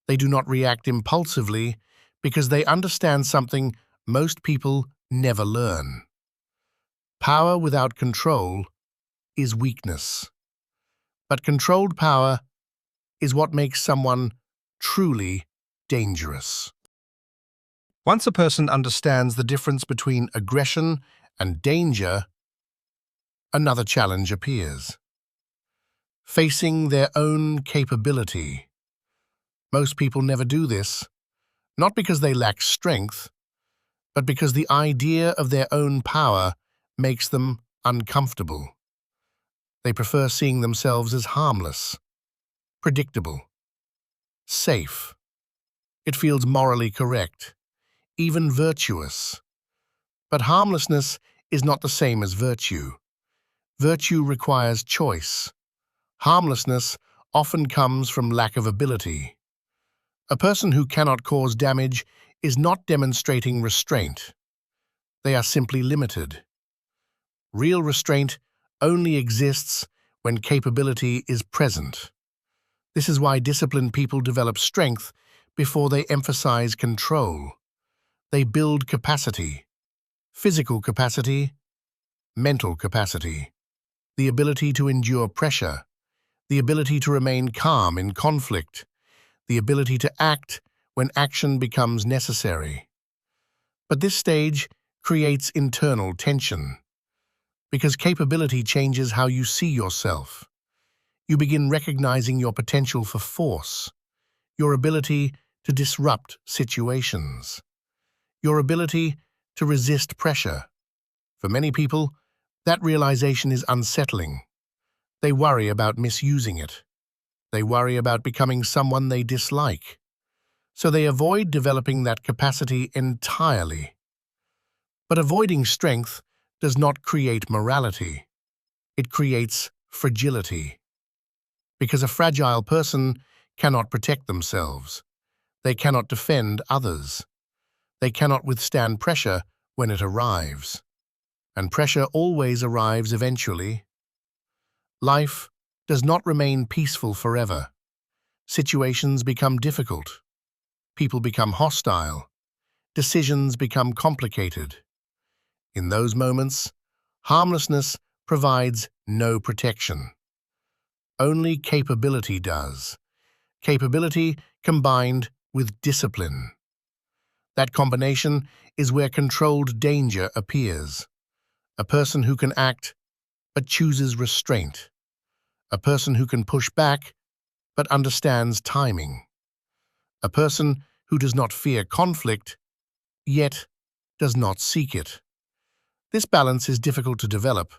They do not react impulsively because they understand something most people never learn. Power without control is weakness, but controlled power is what makes someone truly dangerous. Once a person understands the difference between aggression and danger, another challenge appears. Facing their own capability. Most people never do this, not because they lack strength, but because the idea of their own power makes them uncomfortable. They prefer seeing themselves as harmless, predictable, safe. It feels morally correct, even virtuous. But harmlessness is not the same as virtue. Virtue requires choice. Harmlessness often comes from lack of ability. A person who cannot cause damage is not demonstrating restraint. They are simply limited. Real restraint only exists when capability is present. This is why disciplined people develop strength before they emphasize control. They build capacity, physical capacity, mental capacity, the ability to endure pressure, the ability to remain calm in conflict, the ability to act when action becomes necessary. But this stage creates internal tension, because capability changes how you see yourself. You begin recognizing your potential for force, your ability to disrupt situations, your ability to resist pressure. For many people, that realization is unsettling. They worry about misusing it. They worry about becoming someone they dislike. So they avoid developing that capacity entirely. But avoiding strength does not create morality. It creates fragility. Because a fragile person cannot protect themselves. They cannot defend others. They cannot withstand pressure when it arrives. And pressure always arrives eventually. Life does not remain peaceful forever. Situations become difficult. People become hostile. Decisions become complicated. In those moments, harmlessness provides no protection. Only capability does. Capability combined with discipline. That combination is where controlled danger appears. A person who can act but chooses restraint. A person who can push back but understands timing. A person who does not fear conflict, yet does not seek it. This balance is difficult to develop.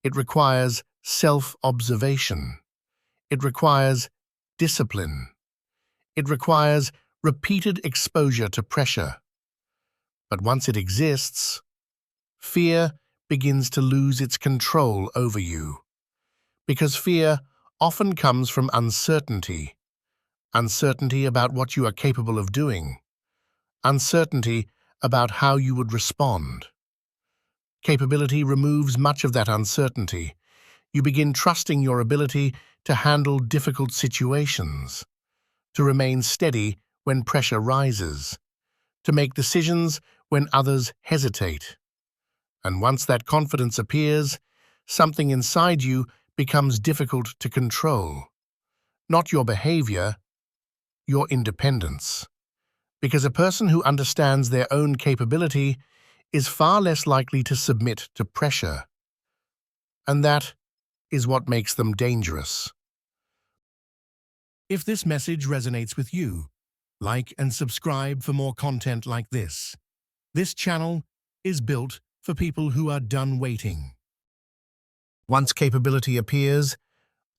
It requires self-observation. It requires discipline. It requires repeated exposure to pressure. But once it exists, fear begins to lose its control over you. Because fear often comes from uncertainty. Uncertainty about what you are capable of doing. Uncertainty about how you would respond. Capability removes much of that uncertainty. You begin trusting your ability to handle difficult situations, to remain steady when pressure rises, to make decisions when others hesitate. And once that confidence appears, something inside you becomes difficult to control. Not your behavior, your independence. Because a person who understands their own capability is far less likely to submit to pressure. And that is what makes them dangerous. If this message resonates with you, like and subscribe for more content like this. This channel is built for people who are done waiting. Once capability appears,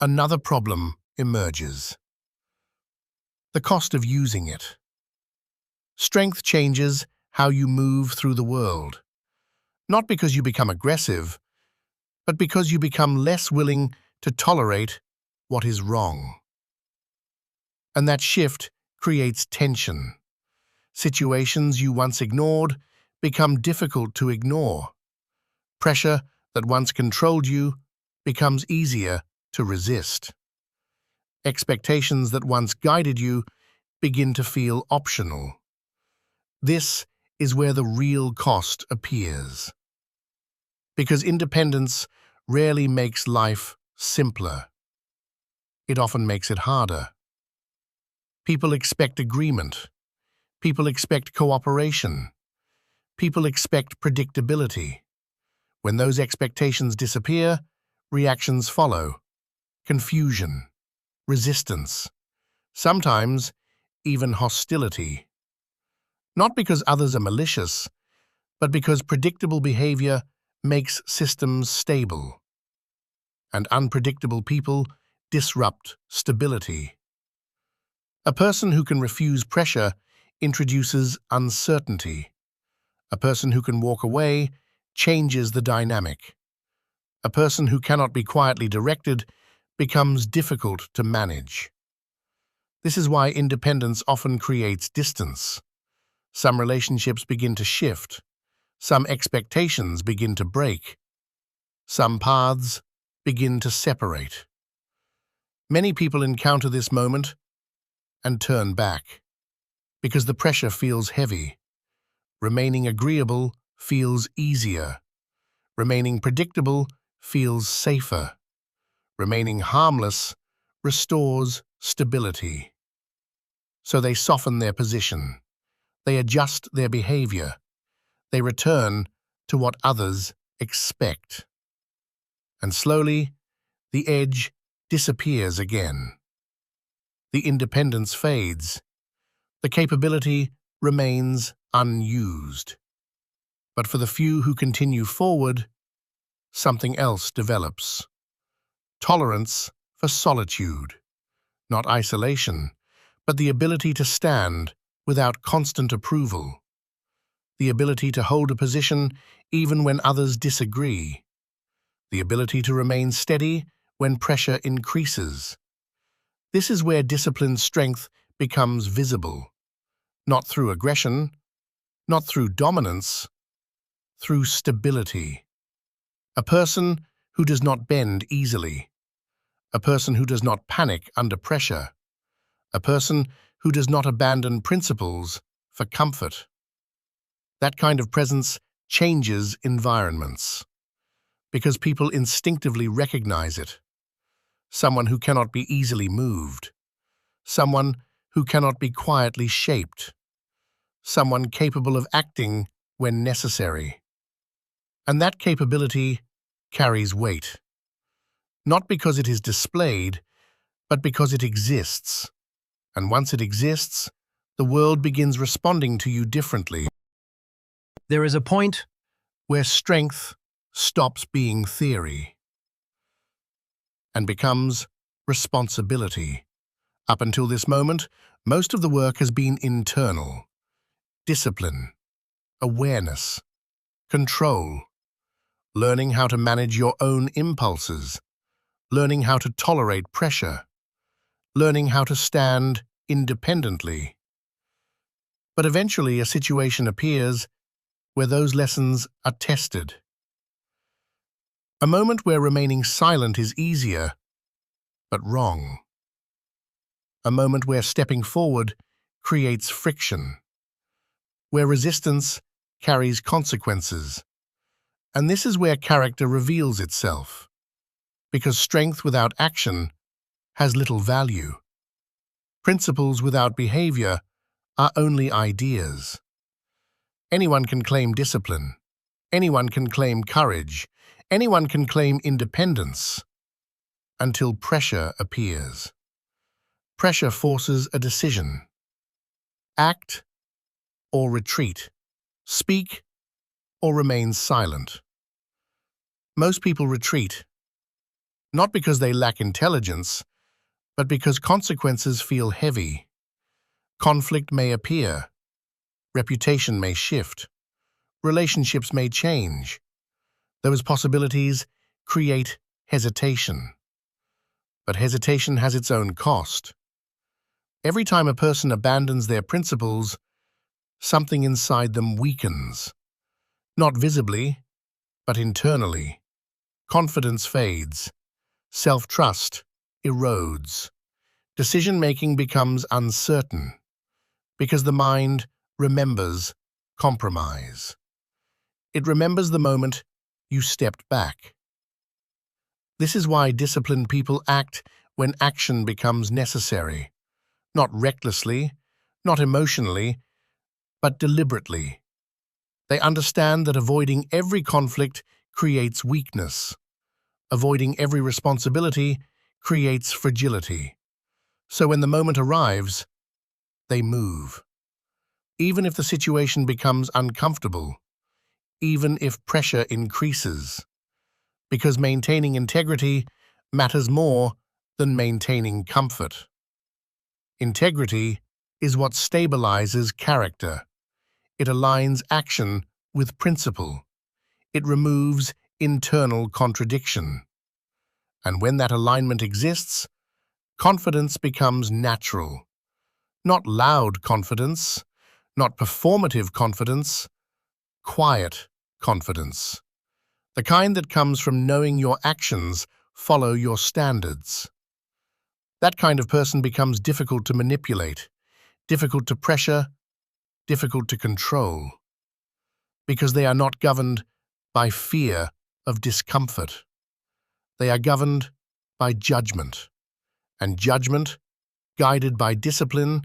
another problem emerges. The cost of using it. Strength changes how you move through the world. Not because you become aggressive, but because you become less willing to tolerate what is wrong. And that shift creates tension. Situations you once ignored become difficult to ignore. Pressure that once controlled you becomes easier to resist. Expectations that once guided you begin to feel optional. This is where the real cost appears. Because independence rarely makes life simpler. It often makes it harder. People expect agreement. People expect cooperation. People expect predictability. When those expectations disappear, reactions follow. Confusion, resistance, sometimes even hostility. Not because others are malicious, but because predictable behavior makes systems stable, and unpredictable people disrupt stability. A person who can refuse pressure introduces uncertainty. A person who can walk away changes the dynamic. A person who cannot be quietly directed becomes difficult to manage. This is why independence often creates distance. Some relationships begin to shift. Some expectations begin to break. Some paths begin to separate. Many people encounter this moment and turn back because the pressure feels heavy. Remaining agreeable feels easier. Remaining predictable feels safer. Remaining harmless restores stability. So they soften their position. They adjust their behavior. They return to what others expect. And slowly, the edge disappears again. The independence fades. The capability remains unused. But for the few who continue forward, something else develops. Tolerance for solitude, not isolation, but the ability to stand without constant approval. The ability to hold a position even when others disagree. The ability to remain steady when pressure increases. This is where disciplined strength becomes visible, not through aggression, not through dominance, through stability. A person who does not bend easily. A person who does not panic under pressure. A person who does not abandon principles for comfort. That kind of presence changes environments because people instinctively recognize it. Someone who cannot be easily moved. Someone who cannot be quietly shaped. Someone capable of acting when necessary. And that capability carries weight. Not because it is displayed, but because it exists. And once it exists, the world begins responding to you differently, There is a point where strength stops being theory and becomes responsibility. Up until this moment, most of the work has been internal. Discipline, awareness, control, learning how to manage your own impulses, learning how to tolerate pressure, learning how to stand independently. But eventually a situation appears where those lessons are tested. A moment where remaining silent is easier, but wrong. A moment where stepping forward creates friction, where resistance carries consequences. And this is where character reveals itself, because strength without action has little value. Principles without behavior are only ideas. Anyone can claim discipline. Anyone can claim courage. Anyone can claim independence until pressure appears. Pressure forces a decision. Act or retreat. Speak or remain silent. Most people retreat, not because they lack intelligence, but because consequences feel heavy. Conflict may appear. Reputation may shift. Relationships may change. Those possibilities create hesitation. But hesitation has its own cost. Every time a person abandons their principles, something inside them weakens. Not visibly, but internally. Confidence fades. Self-trust erodes. Decision-making becomes uncertain because the mind remembers compromise. It remembers the moment you stepped back. This is why disciplined people act when action becomes necessary, not recklessly, not emotionally, but deliberately. They understand that avoiding every conflict creates weakness. Avoiding every responsibility creates fragility. So when the moment arrives, they move. Even if the situation becomes uncomfortable, even if pressure increases, because maintaining integrity matters more than maintaining comfort. Integrity is what stabilizes character. It aligns action with principle. It removes internal contradiction. And when that alignment exists, confidence becomes natural. Not loud confidence, not performative confidence, quiet confidence. The kind that comes from knowing your actions follow your standards. That kind of person becomes difficult to manipulate, difficult to pressure, difficult to control, because they are not governed by fear of discomfort. They are governed by judgment, and judgment, guided by discipline,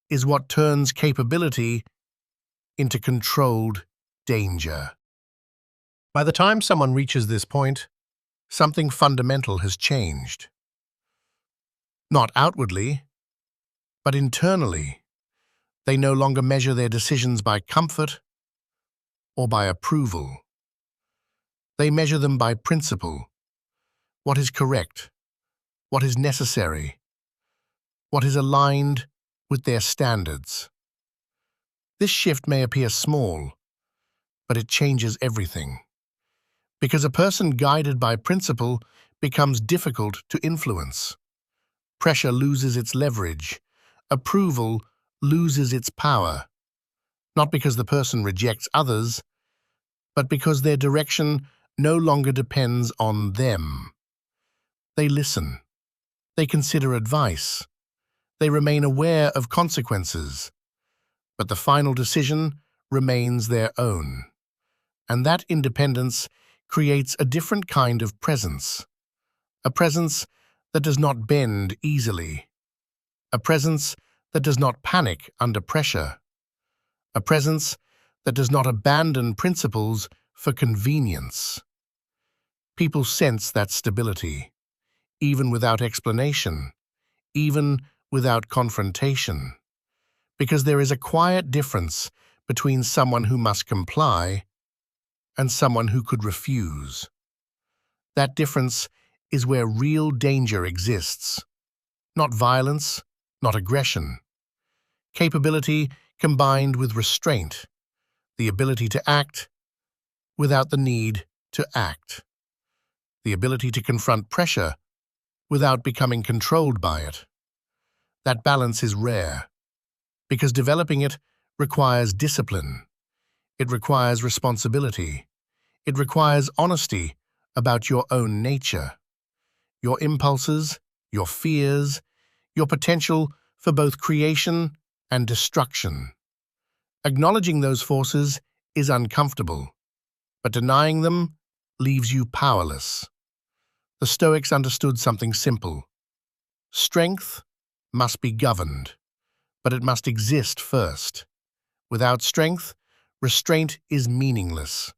is what turns capability into controlled danger. By the time someone reaches this point, something fundamental has changed. Not outwardly, but internally. They no longer measure their decisions by comfort or by approval. They measure them by principle. What is correct? What is necessary? What is aligned with their standards? This shift may appear small, but it changes everything. Because a person guided by principle becomes difficult to influence. Pressure loses its leverage. Approval loses its power. Not because the person rejects others, but because their direction no longer depends on them. They listen. They consider advice. They remain aware of consequences. But the final decision remains their own. And that independence creates a different kind of presence. A presence that does not bend easily. A presence that does not panic under pressure. A presence that does not abandon principles for convenience. People sense that stability, even without explanation, even without confrontation, because there is a quiet difference between someone who must comply and someone who could refuse. That difference is where real danger exists. Not violence, not aggression. Capability combined with restraint, the ability to act without the need to act, the ability to confront pressure without becoming controlled by it. That balance is rare, because developing it requires discipline. It requires responsibility. It requires honesty about your own nature, your impulses, your fears, your potential for both creation and destruction. Acknowledging those forces is uncomfortable, but denying them leaves you powerless. The Stoics understood something simple. Strength must be governed, but it must exist first. Without strength, restraint is meaningless.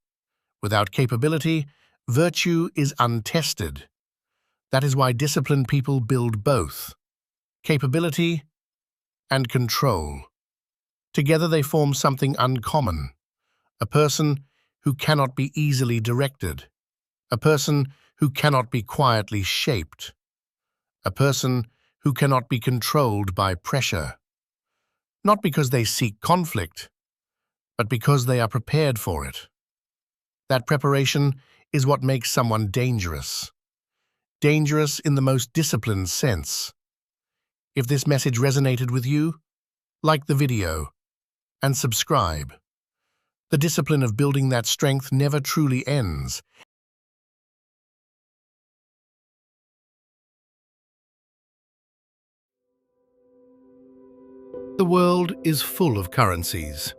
Without capability, virtue is untested. That is why disciplined people build both, capability and control. Together they form something uncommon, a person who cannot be easily directed, a person who cannot be quietly shaped, a person who cannot be controlled by pressure. Not because they seek conflict, but because they are prepared for it. That preparation is what makes someone dangerous. Dangerous in the most disciplined sense. If this message resonated with you, like the video and subscribe. The discipline of building that strength never truly ends. The world is full of currencies.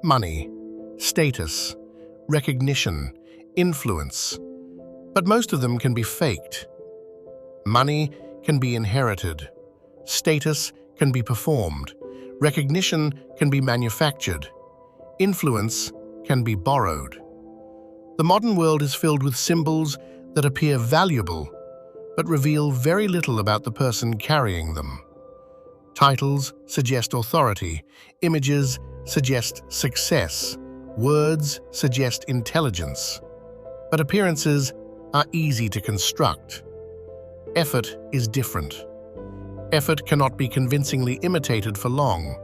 money, status, recognition, influence. But most of them can be faked. Money can be inherited. Status can be performed. Recognition can be manufactured. Influence can be borrowed. The modern world is filled with symbols that appear valuable, but reveal very little about the person carrying them. Titles suggest authority. Images suggest success. Words suggest intelligence. But appearances are easy to construct. Effort is different. Effort cannot be convincingly imitated for long.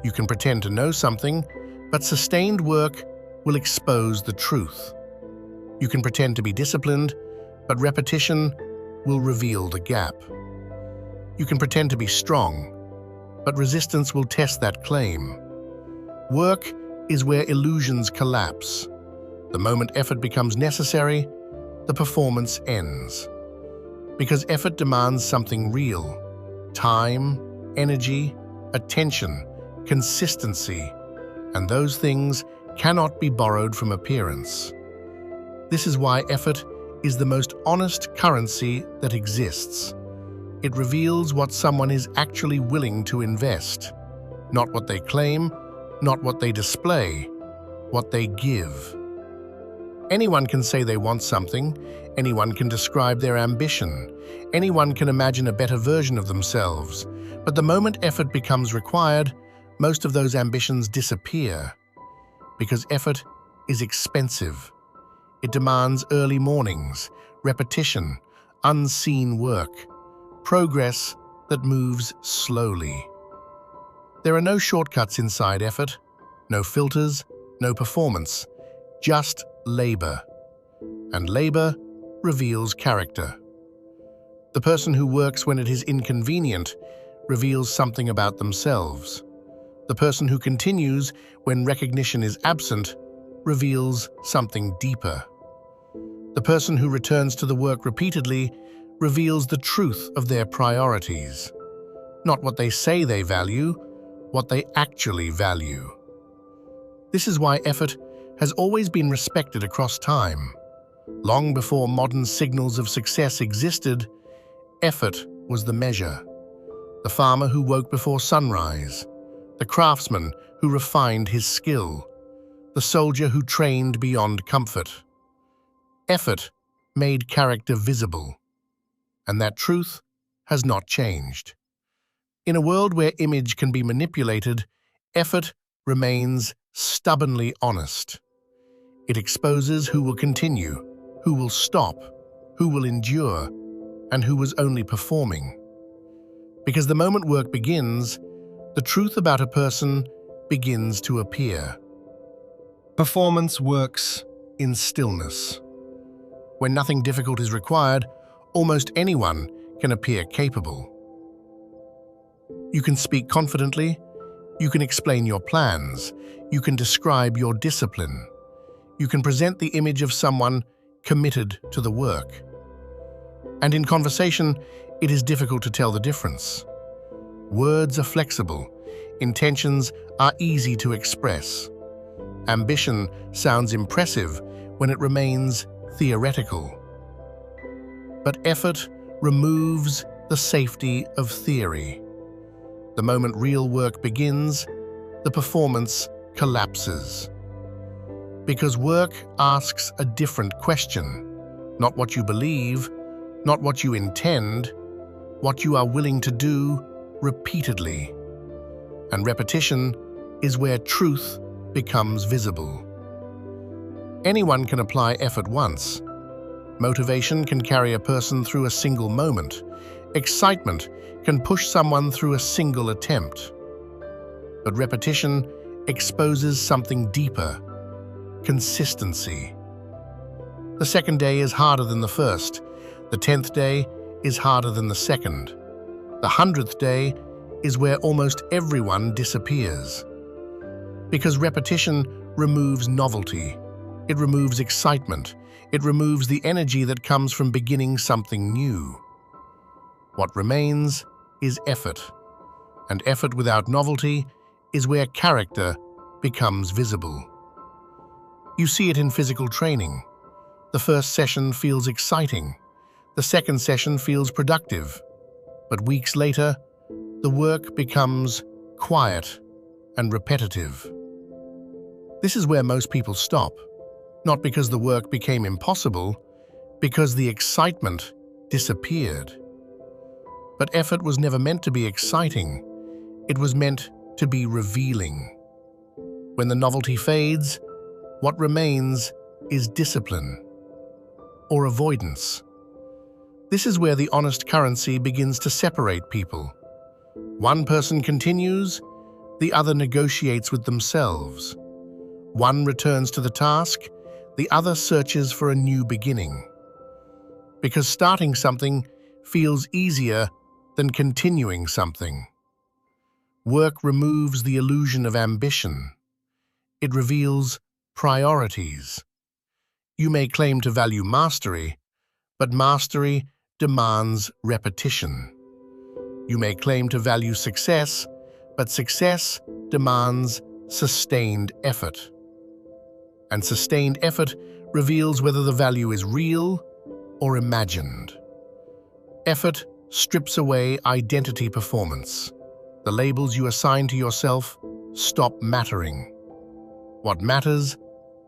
You can pretend to know something, but sustained work will expose the truth. You can pretend to be disciplined, but repetition will reveal the gap. You can pretend to be strong, but resistance will test that claim. Work is where illusions collapse. The moment effort becomes necessary, the performance ends. Because effort demands something real: time, energy, attention, consistency, and those things cannot be borrowed from appearance. This is why effort is the most honest currency that exists. It reveals what someone is actually willing to invest, not what they claim, not what they display, what they give. Anyone can say they want something, anyone can describe their ambition, anyone can imagine a better version of themselves, but the moment effort becomes required, most of those ambitions disappear. Because effort is expensive. It demands early mornings, repetition, unseen work, progress that moves slowly. There are no shortcuts inside effort, no filters, no performance, just labor. And labor reveals character. The person who works when it is inconvenient reveals something about themselves. The person who continues when recognition is absent reveals something deeper. The person who returns to the work repeatedly reveals the truth of their priorities. Not what they say they value, what they actually value. This is why effort has always been respected across time. Long before modern signals of success existed, effort was the measure. The farmer who woke before sunrise, the craftsman who refined his skill, the soldier who trained beyond comfort. Effort made character visible, and that truth has not changed. In a world where image can be manipulated, effort remains stubbornly honest. It exposes who will continue, who will stop, who will endure, and who was only performing. Because the moment work begins, the truth about a person begins to appear. Performance works in stillness. When nothing difficult is required, almost anyone can appear capable. You can speak confidently, you can explain your plans, you can describe your discipline, you can present the image of someone committed to the work. And in conversation, it is difficult to tell the difference. Words are flexible, intentions are easy to express. Ambition sounds impressive when it remains theoretical. But effort removes the safety of theory. The moment real work begins, the performance collapses. Because work asks a different question, not what you believe, not what you intend, what you are willing to do repeatedly. And repetition is where truth becomes visible. Anyone can apply effort once. Motivation can carry a person through a single moment. Excitement can push someone through a single attempt. But repetition exposes something deeper: consistency. The second day is harder than the first. The 10th day is harder than the second. The 100th day is where almost everyone disappears. Because repetition removes novelty. It removes excitement. It removes the energy that comes from beginning something new. What remains is effort. And effort without novelty is where character becomes visible. You see it in physical training. The first session feels exciting. The second session feels productive. But weeks later, the work becomes quiet and repetitive. This is where most people stop, not because the work became impossible, because the excitement disappeared. But effort was never meant to be exciting. It was meant to be revealing. When the novelty fades, what remains is discipline or avoidance. This is where the honest currency begins to separate people. One person continues, the other negotiates with themselves. One returns to the task, the other searches for a new beginning. Because starting something feels easier than continuing something. Work removes the illusion of ambition. It reveals priorities. You may claim to value mastery, but mastery demands repetition. You may claim to value success, but success demands sustained effort. And sustained effort reveals whether the value is real or imagined. Effort strips away identity performance. The labels you assign to yourself stop mattering. What matters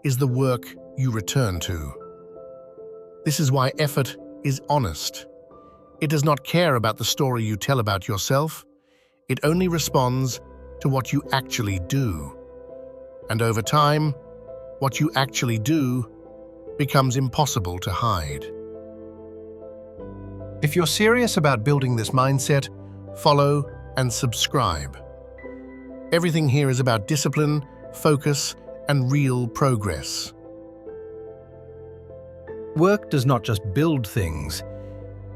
is the work you return to. This is why effort is honest. It does not care about the story you tell about yourself. It only responds to what you actually do. And over time, what you actually do becomes impossible to hide. If you're serious about building this mindset, follow and subscribe. Everything here is about discipline, focus, and real progress. Work does not just build things.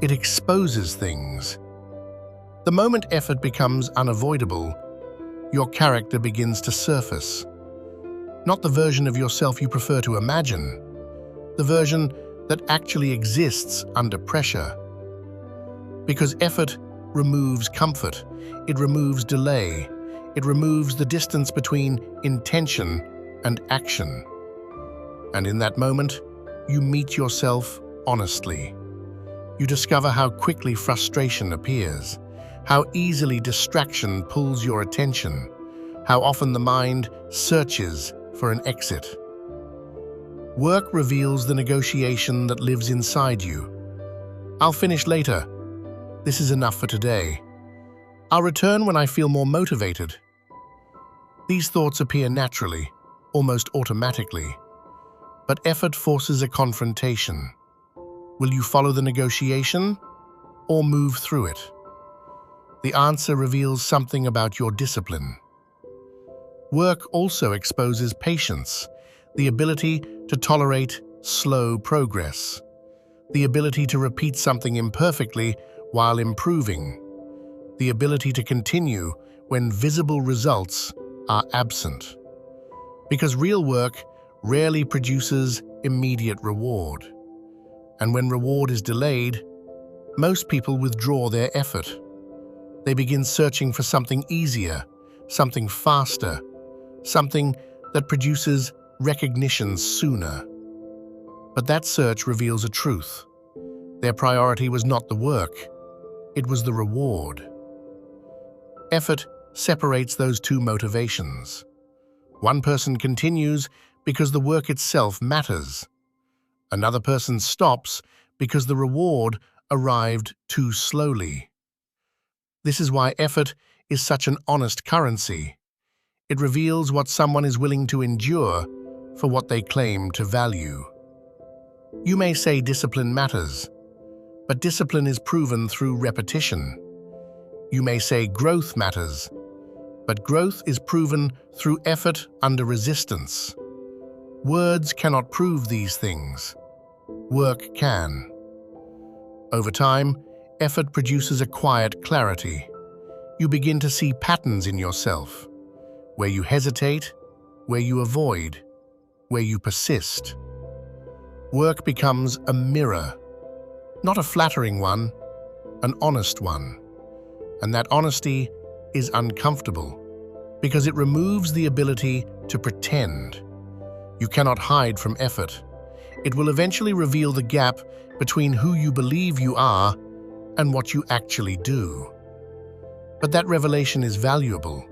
It exposes things. The moment effort becomes unavoidable, your character begins to surface. Not the version of yourself you prefer to imagine, the version that actually exists under pressure. Because effort removes comfort, it removes delay, it removes the distance between intention and action. And in that moment, you meet yourself honestly. You discover how quickly frustration appears, how easily distraction pulls your attention, how often the mind searches for an exit. Work reveals the negotiation that lives inside you. I'll finish later. This is enough for today. I'll return when I feel more motivated. These thoughts appear naturally, almost automatically. But effort forces a confrontation. Will you follow the negotiation or move through it? The answer reveals something about your discipline. Work also exposes patience, the ability to tolerate slow progress, the ability to repeat something imperfectly while improving, the ability to continue when visible results are absent. Because real work rarely produces immediate reward. And when reward is delayed, most people withdraw their effort. They begin searching for something easier, something faster, something that produces recognition sooner. But that search reveals a truth. Their priority was not the work, it was the reward. Effort separates those two motivations. One person continues because the work itself matters. Another person stops because the reward arrived too slowly. This is why effort is such an honest currency. It reveals what someone is willing to endure for what they claim to value. You may say discipline matters, but discipline is proven through repetition. You may say growth matters, but growth is proven through effort under resistance. Words cannot prove these things. Work can. Over time, effort produces a quiet clarity. You begin to see patterns in yourself, where you hesitate, where you avoid, where you persist. Work becomes a mirror, not a flattering one, an honest one. And that honesty is uncomfortable, because it removes the ability to pretend. You cannot hide from effort. It will eventually reveal the gap between who you believe you are and what you actually do. But that revelation is valuable,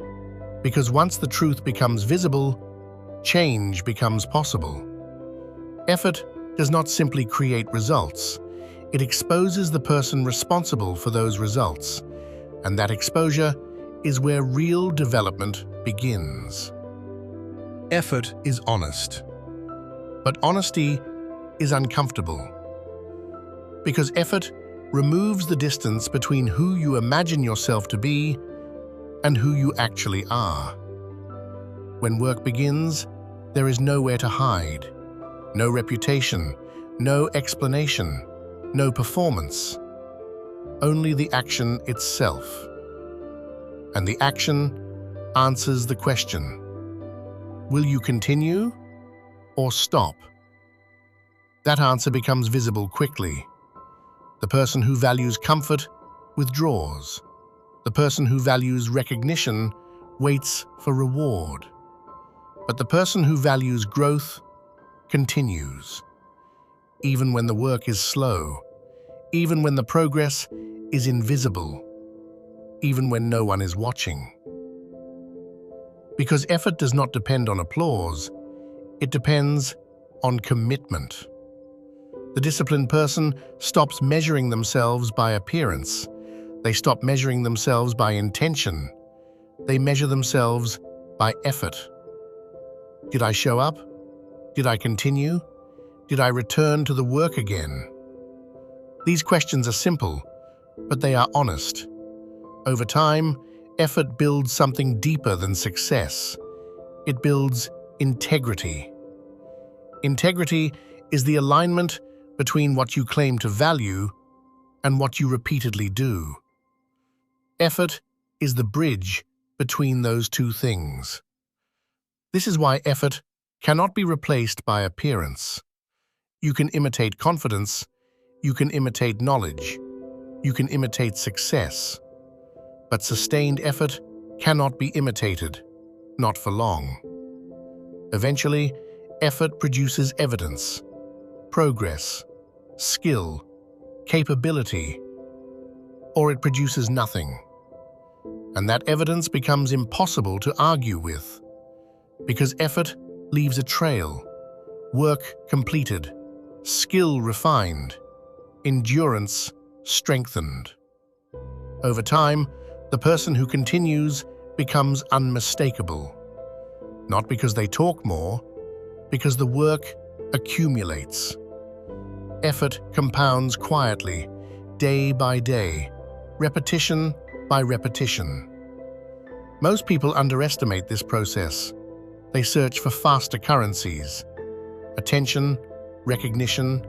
because once the truth becomes visible, change becomes possible. Effort does not simply create results. It exposes the person responsible for those results, and that exposure is where real development begins. Effort is honest, but honesty is uncomfortable, because effort removes the distance between who you imagine yourself to be and who you actually are. When work begins, there is nowhere to hide, no reputation, no explanation, no performance, only the action itself. And the action answers the question: will you continue or stop? That answer becomes visible quickly. The person who values comfort withdraws. The person who values recognition waits for reward. But the person who values growth continues, even when the work is slow, even when the progress is invisible, even when no one is watching. Because effort does not depend on applause, it depends on commitment. The disciplined person stops measuring themselves by appearance. They stop measuring themselves by intention. They measure themselves by effort. Did I show up? Did I continue? Did I return to the work again? These questions are simple, but they are honest. Over time, effort builds something deeper than success. It builds integrity. Integrity is the alignment between what you claim to value and what you repeatedly do. Effort is the bridge between those two things. This is why effort cannot be replaced by appearance. You can imitate confidence, you can imitate knowledge, you can imitate success, but sustained effort cannot be imitated, not for long. Eventually, effort produces evidence, progress, skill, capability, or it produces nothing. And that evidence becomes impossible to argue with, because effort leaves a trail, work completed, skill refined, endurance strengthened. Over time, the person who continues becomes unmistakable, not because they talk more, because the work accumulates. Effort compounds quietly, day by day, repetition by repetition. Most people underestimate this process. They search for faster currencies, attention, recognition,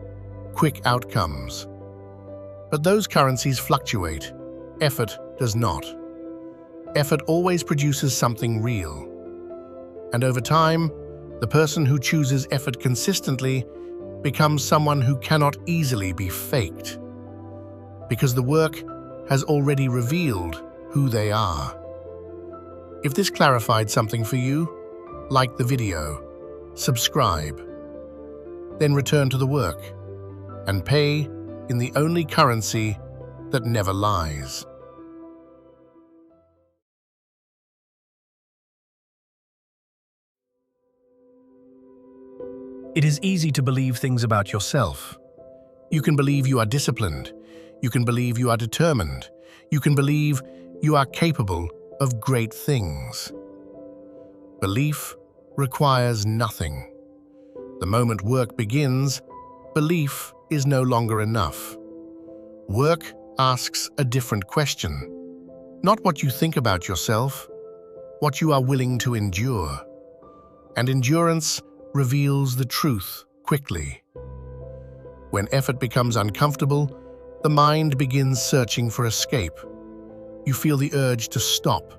quick outcomes. But those currencies fluctuate. Effort does not. Effort always produces something real. And over time, the person who chooses effort consistently becomes someone who cannot easily be faked, because the work has already revealed who they are. If this clarified something for you, like the video, subscribe, then return to the work and pay in the only currency that never lies. It is easy to believe things about yourself. You can believe you are disciplined. You can believe you are determined. You can believe you are capable of great things. Belief requires nothing. The moment work begins, belief is no longer enough. Work asks a different question. Not what you think about yourself, what you are willing to endure. And endurance reveals the truth quickly. When effort becomes uncomfortable, the mind begins searching for escape. You feel the urge to stop,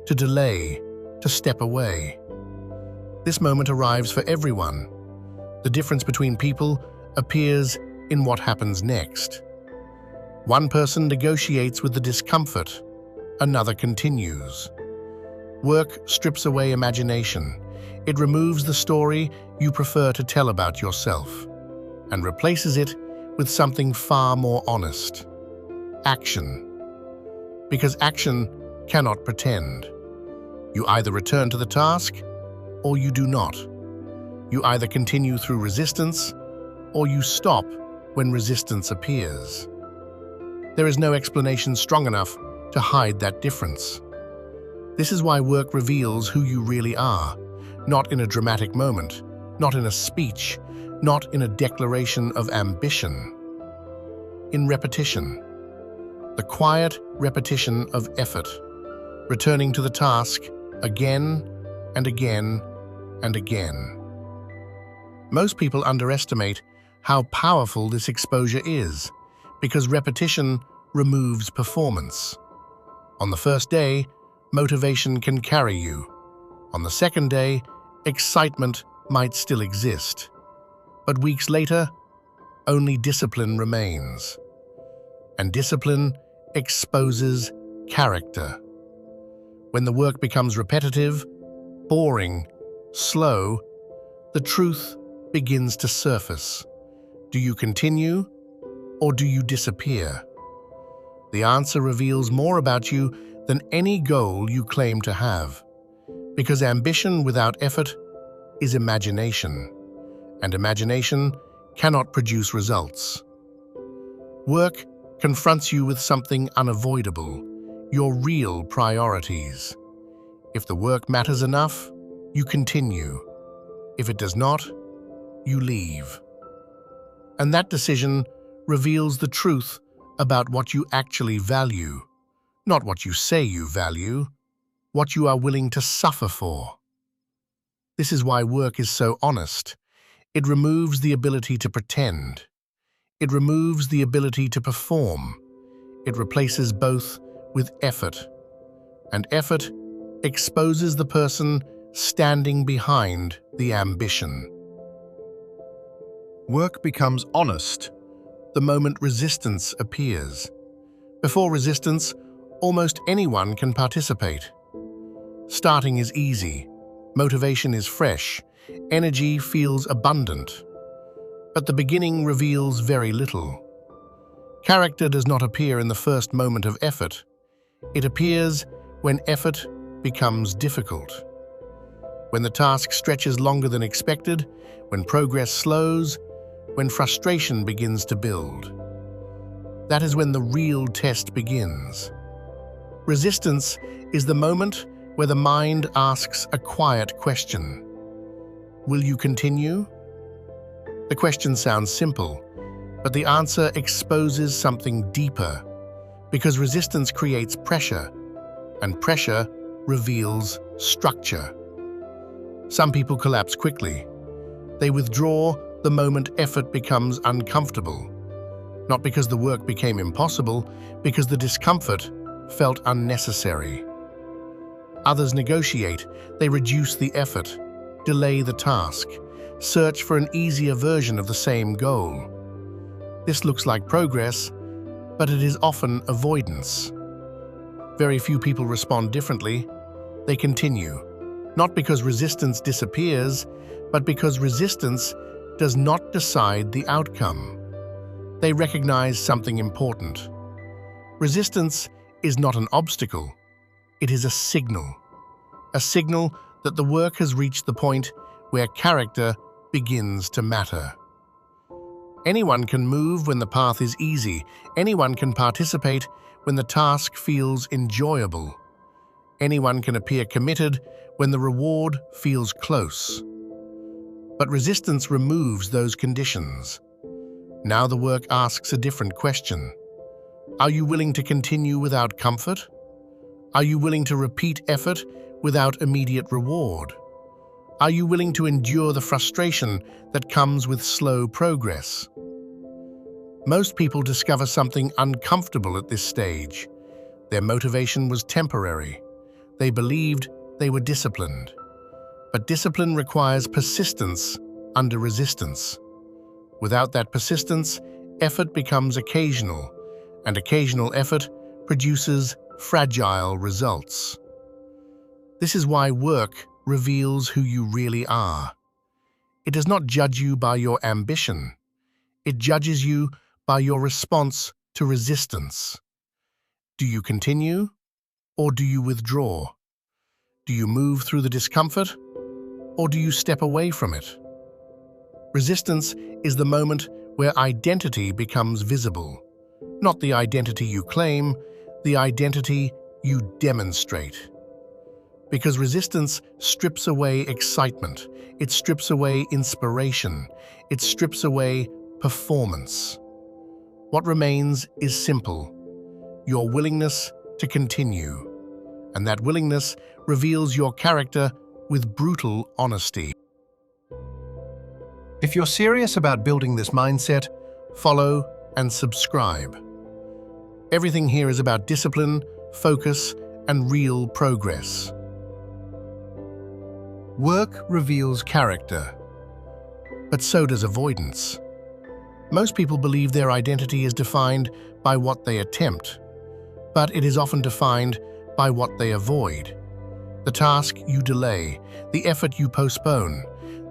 to delay, to step away. This moment arrives for everyone. The difference between people appears in what happens next. One person negotiates with the discomfort, another continues. Work strips away imagination. It removes the story you prefer to tell about yourself and replaces it with something far more honest. Action. Because action cannot pretend. You either return to the task or you do not. You either continue through resistance or you stop when resistance appears. There is no explanation strong enough to hide that difference. This is why work reveals who you really are, not in a dramatic moment, not in a speech, not in a declaration of ambition. In repetition. The quiet repetition of effort, returning to the task again and again and again. Most people underestimate how powerful this exposure is, because repetition removes performance. On the first day, motivation can carry you. On the second day, excitement might still exist. But weeks later, only discipline remains. And discipline exposes character. When the work becomes repetitive, boring, slow, the truth begins to surface. Do you continue or do you disappear? The answer reveals more about you than any goal you claim to have. Because ambition without effort is imagination, and imagination cannot produce results. Work confronts you with something unavoidable, your real priorities. If the work matters enough, you continue. If it does not, you leave. And that decision reveals the truth about what you actually value, not what you say you value, what you are willing to suffer for. This is why work is so honest. It removes the ability to pretend. It removes the ability to perform. It replaces both with effort. And effort exposes the person standing behind the ambition. Work becomes honest the moment resistance appears. Before resistance, almost anyone can participate. Starting is easy, motivation is fresh, energy feels abundant. But the beginning reveals very little. Character does not appear in the first moment of effort. It appears when effort becomes difficult. When the task stretches longer than expected, when progress slows, when frustration begins to build. That is when the real test begins. Resistance is the moment where the mind asks a quiet question. Will you continue? The question sounds simple, but the answer exposes something deeper, because resistance creates pressure, and pressure reveals structure. Some people collapse quickly. They withdraw the moment effort becomes uncomfortable, not because the work became impossible, because the discomfort felt unnecessary. Others negotiate. They reduce the effort, delay the task, search for an easier version of the same goal. This looks like progress, but it is often avoidance. Very few people respond differently. They continue, not because resistance disappears, but because resistance does not decide the outcome. They recognize something important. Resistance is not an obstacle. It is a signal that the work has reached the point where character begins to matter. Anyone can move when the path is easy. Anyone can participate when the task feels enjoyable. Anyone can appear committed when the reward feels close. But resistance removes those conditions. Now the work asks a different question. Are you willing to continue without comfort? Are you willing to repeat effort without immediate reward? Are you willing to endure the frustration that comes with slow progress? Most people discover something uncomfortable at this stage. Their motivation was temporary. They believed they were disciplined. But discipline requires persistence under resistance. Without that persistence, effort becomes occasional, and occasional effort produces fragile results. This is why work reveals who you really are. It does not judge you by your ambition. It judges you by your response to resistance. Do you continue, or do you withdraw? Do you move through the discomfort, or do you step away from it? Resistance is the moment where identity becomes visible. Not the identity you claim, the identity you demonstrate. Because resistance strips away excitement, it strips away inspiration, it strips away performance. What remains is simple: your willingness to continue. And that willingness reveals your character with brutal honesty. If you're serious about building this mindset, follow and subscribe. Everything here is about discipline, focus, and real progress. Work reveals character, but so does avoidance. Most people believe their identity is defined by what they attempt, but it is often defined by what they avoid. The task you delay, the effort you postpone,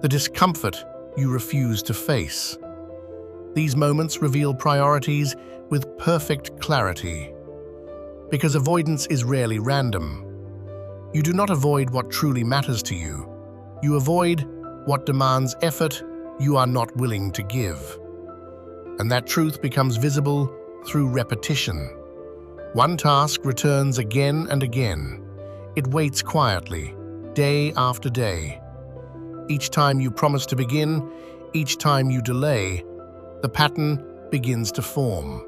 the discomfort you refuse to face. These moments reveal priorities with perfect clarity. Because avoidance is rarely random. You do not avoid what truly matters to you. You avoid what demands effort you are not willing to give. And that truth becomes visible through repetition. One task returns again and again. It waits quietly, day after day. Each time you promise to begin, each time you delay, the pattern begins to form.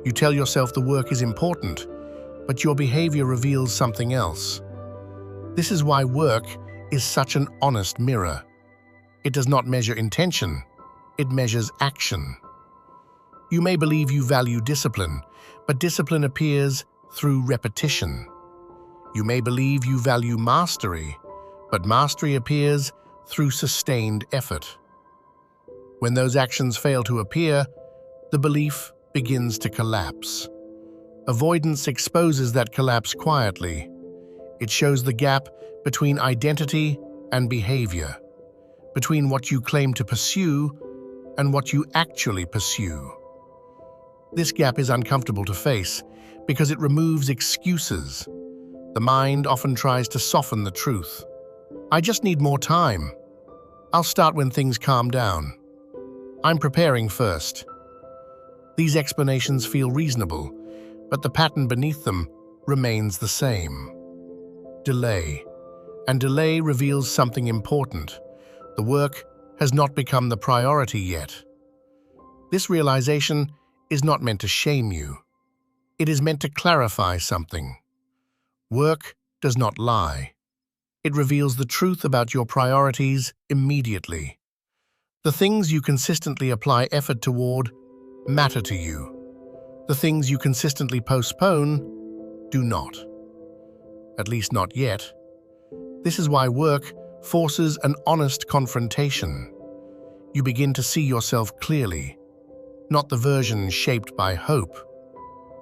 You tell yourself the work is important, but your behavior reveals something else. This is why work is such an honest mirror. It does not measure intention, it measures action. You may believe you value discipline, but discipline appears through repetition. You may believe you value mastery, but mastery appears through sustained effort. When those actions fail to appear, the belief begins to collapse. Avoidance exposes that collapse quietly. It shows the gap between identity and behavior, between what you claim to pursue and what you actually pursue. This gap is uncomfortable to face because it removes excuses. The mind often tries to soften the truth. I just need more time. I'll start when things calm down. I'm preparing first. These explanations feel reasonable, but the pattern beneath them remains the same. Delay. And delay reveals something important. The work has not become the priority yet. This realization is not meant to shame you. It is meant to clarify something. Work does not lie. It reveals the truth about your priorities immediately. The things you consistently apply effort toward matter to you. The things you consistently postpone do not. At least not yet. This is why work forces an honest confrontation. You begin to see yourself clearly, not the version shaped by hope,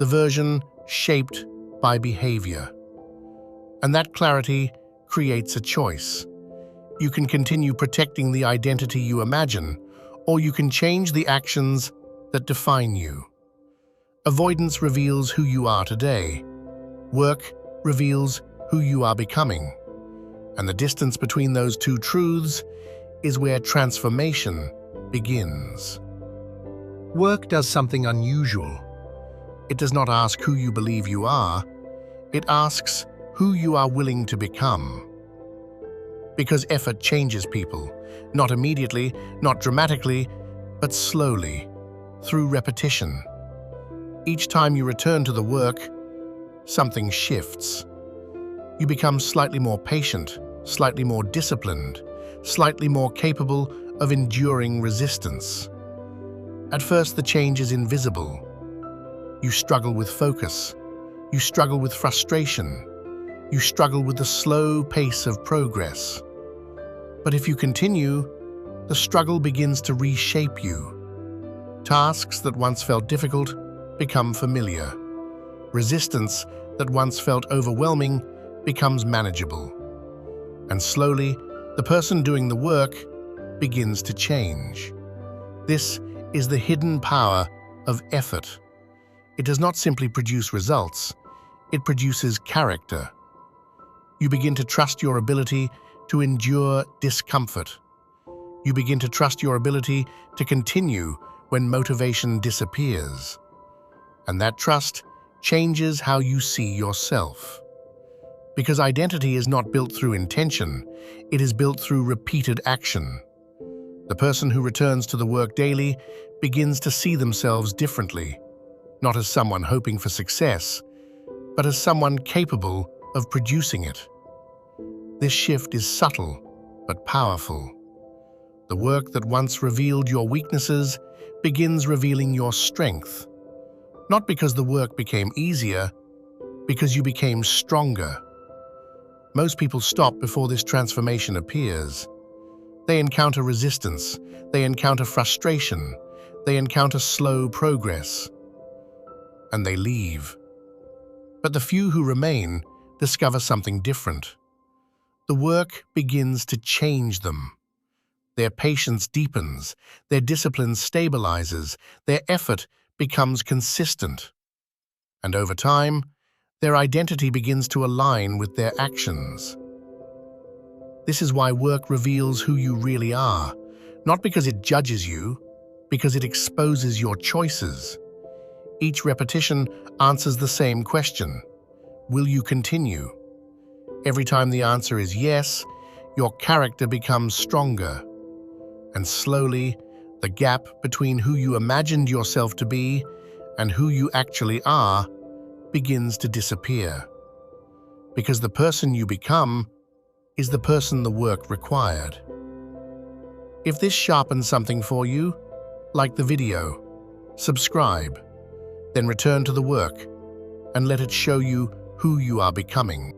the version shaped by behavior. And that clarity creates a choice. You can continue protecting the identity you imagine, or you can change the actions that define you. Avoidance reveals who you are today. Work reveals who you are becoming. And the distance between those two truths is where transformation begins. Work does something unusual. It does not ask who you believe you are. It asks who you are willing to become. Because effort changes people, not immediately, not dramatically, but slowly, through repetition. Each time you return to the work, something shifts. You become slightly more patient, slightly more disciplined, slightly more capable of enduring resistance. At first, the change is invisible. You struggle with focus. You struggle with frustration. You struggle with the slow pace of progress. But if you continue, the struggle begins to reshape you. Tasks that once felt difficult become familiar. Resistance that once felt overwhelming becomes manageable. And slowly, the person doing the work begins to change. This is the hidden power of effort. It does not simply produce results, it produces character. You begin to trust your ability to endure discomfort. You begin to trust your ability to continue when motivation disappears. And that trust changes how you see yourself. Because identity is not built through intention, it is built through repeated action. The person who returns to the work daily begins to see themselves differently, not as someone hoping for success, but as someone capable of producing it. This shift is subtle but powerful. The work that once revealed your weaknesses begins revealing your strength, not because the work became easier, because you became stronger. Most people stop before this transformation appears. They encounter resistance, they encounter frustration, they encounter slow progress, and they leave. But the few who remain discover something different. The work begins to change them. Their patience deepens, their discipline stabilizes, their effort becomes consistent. And over time, their identity begins to align with their actions. This is why work reveals who you really are, not because it judges you, because it exposes your choices. Each repetition answers the same question: will you continue? Every time the answer is yes, your character becomes stronger. And slowly, the gap between who you imagined yourself to be and who you actually are begins to disappear. Because the person you become is the person the work required. If this sharpens something for you, like the video, subscribe, then return to the work and let it show you who you are becoming.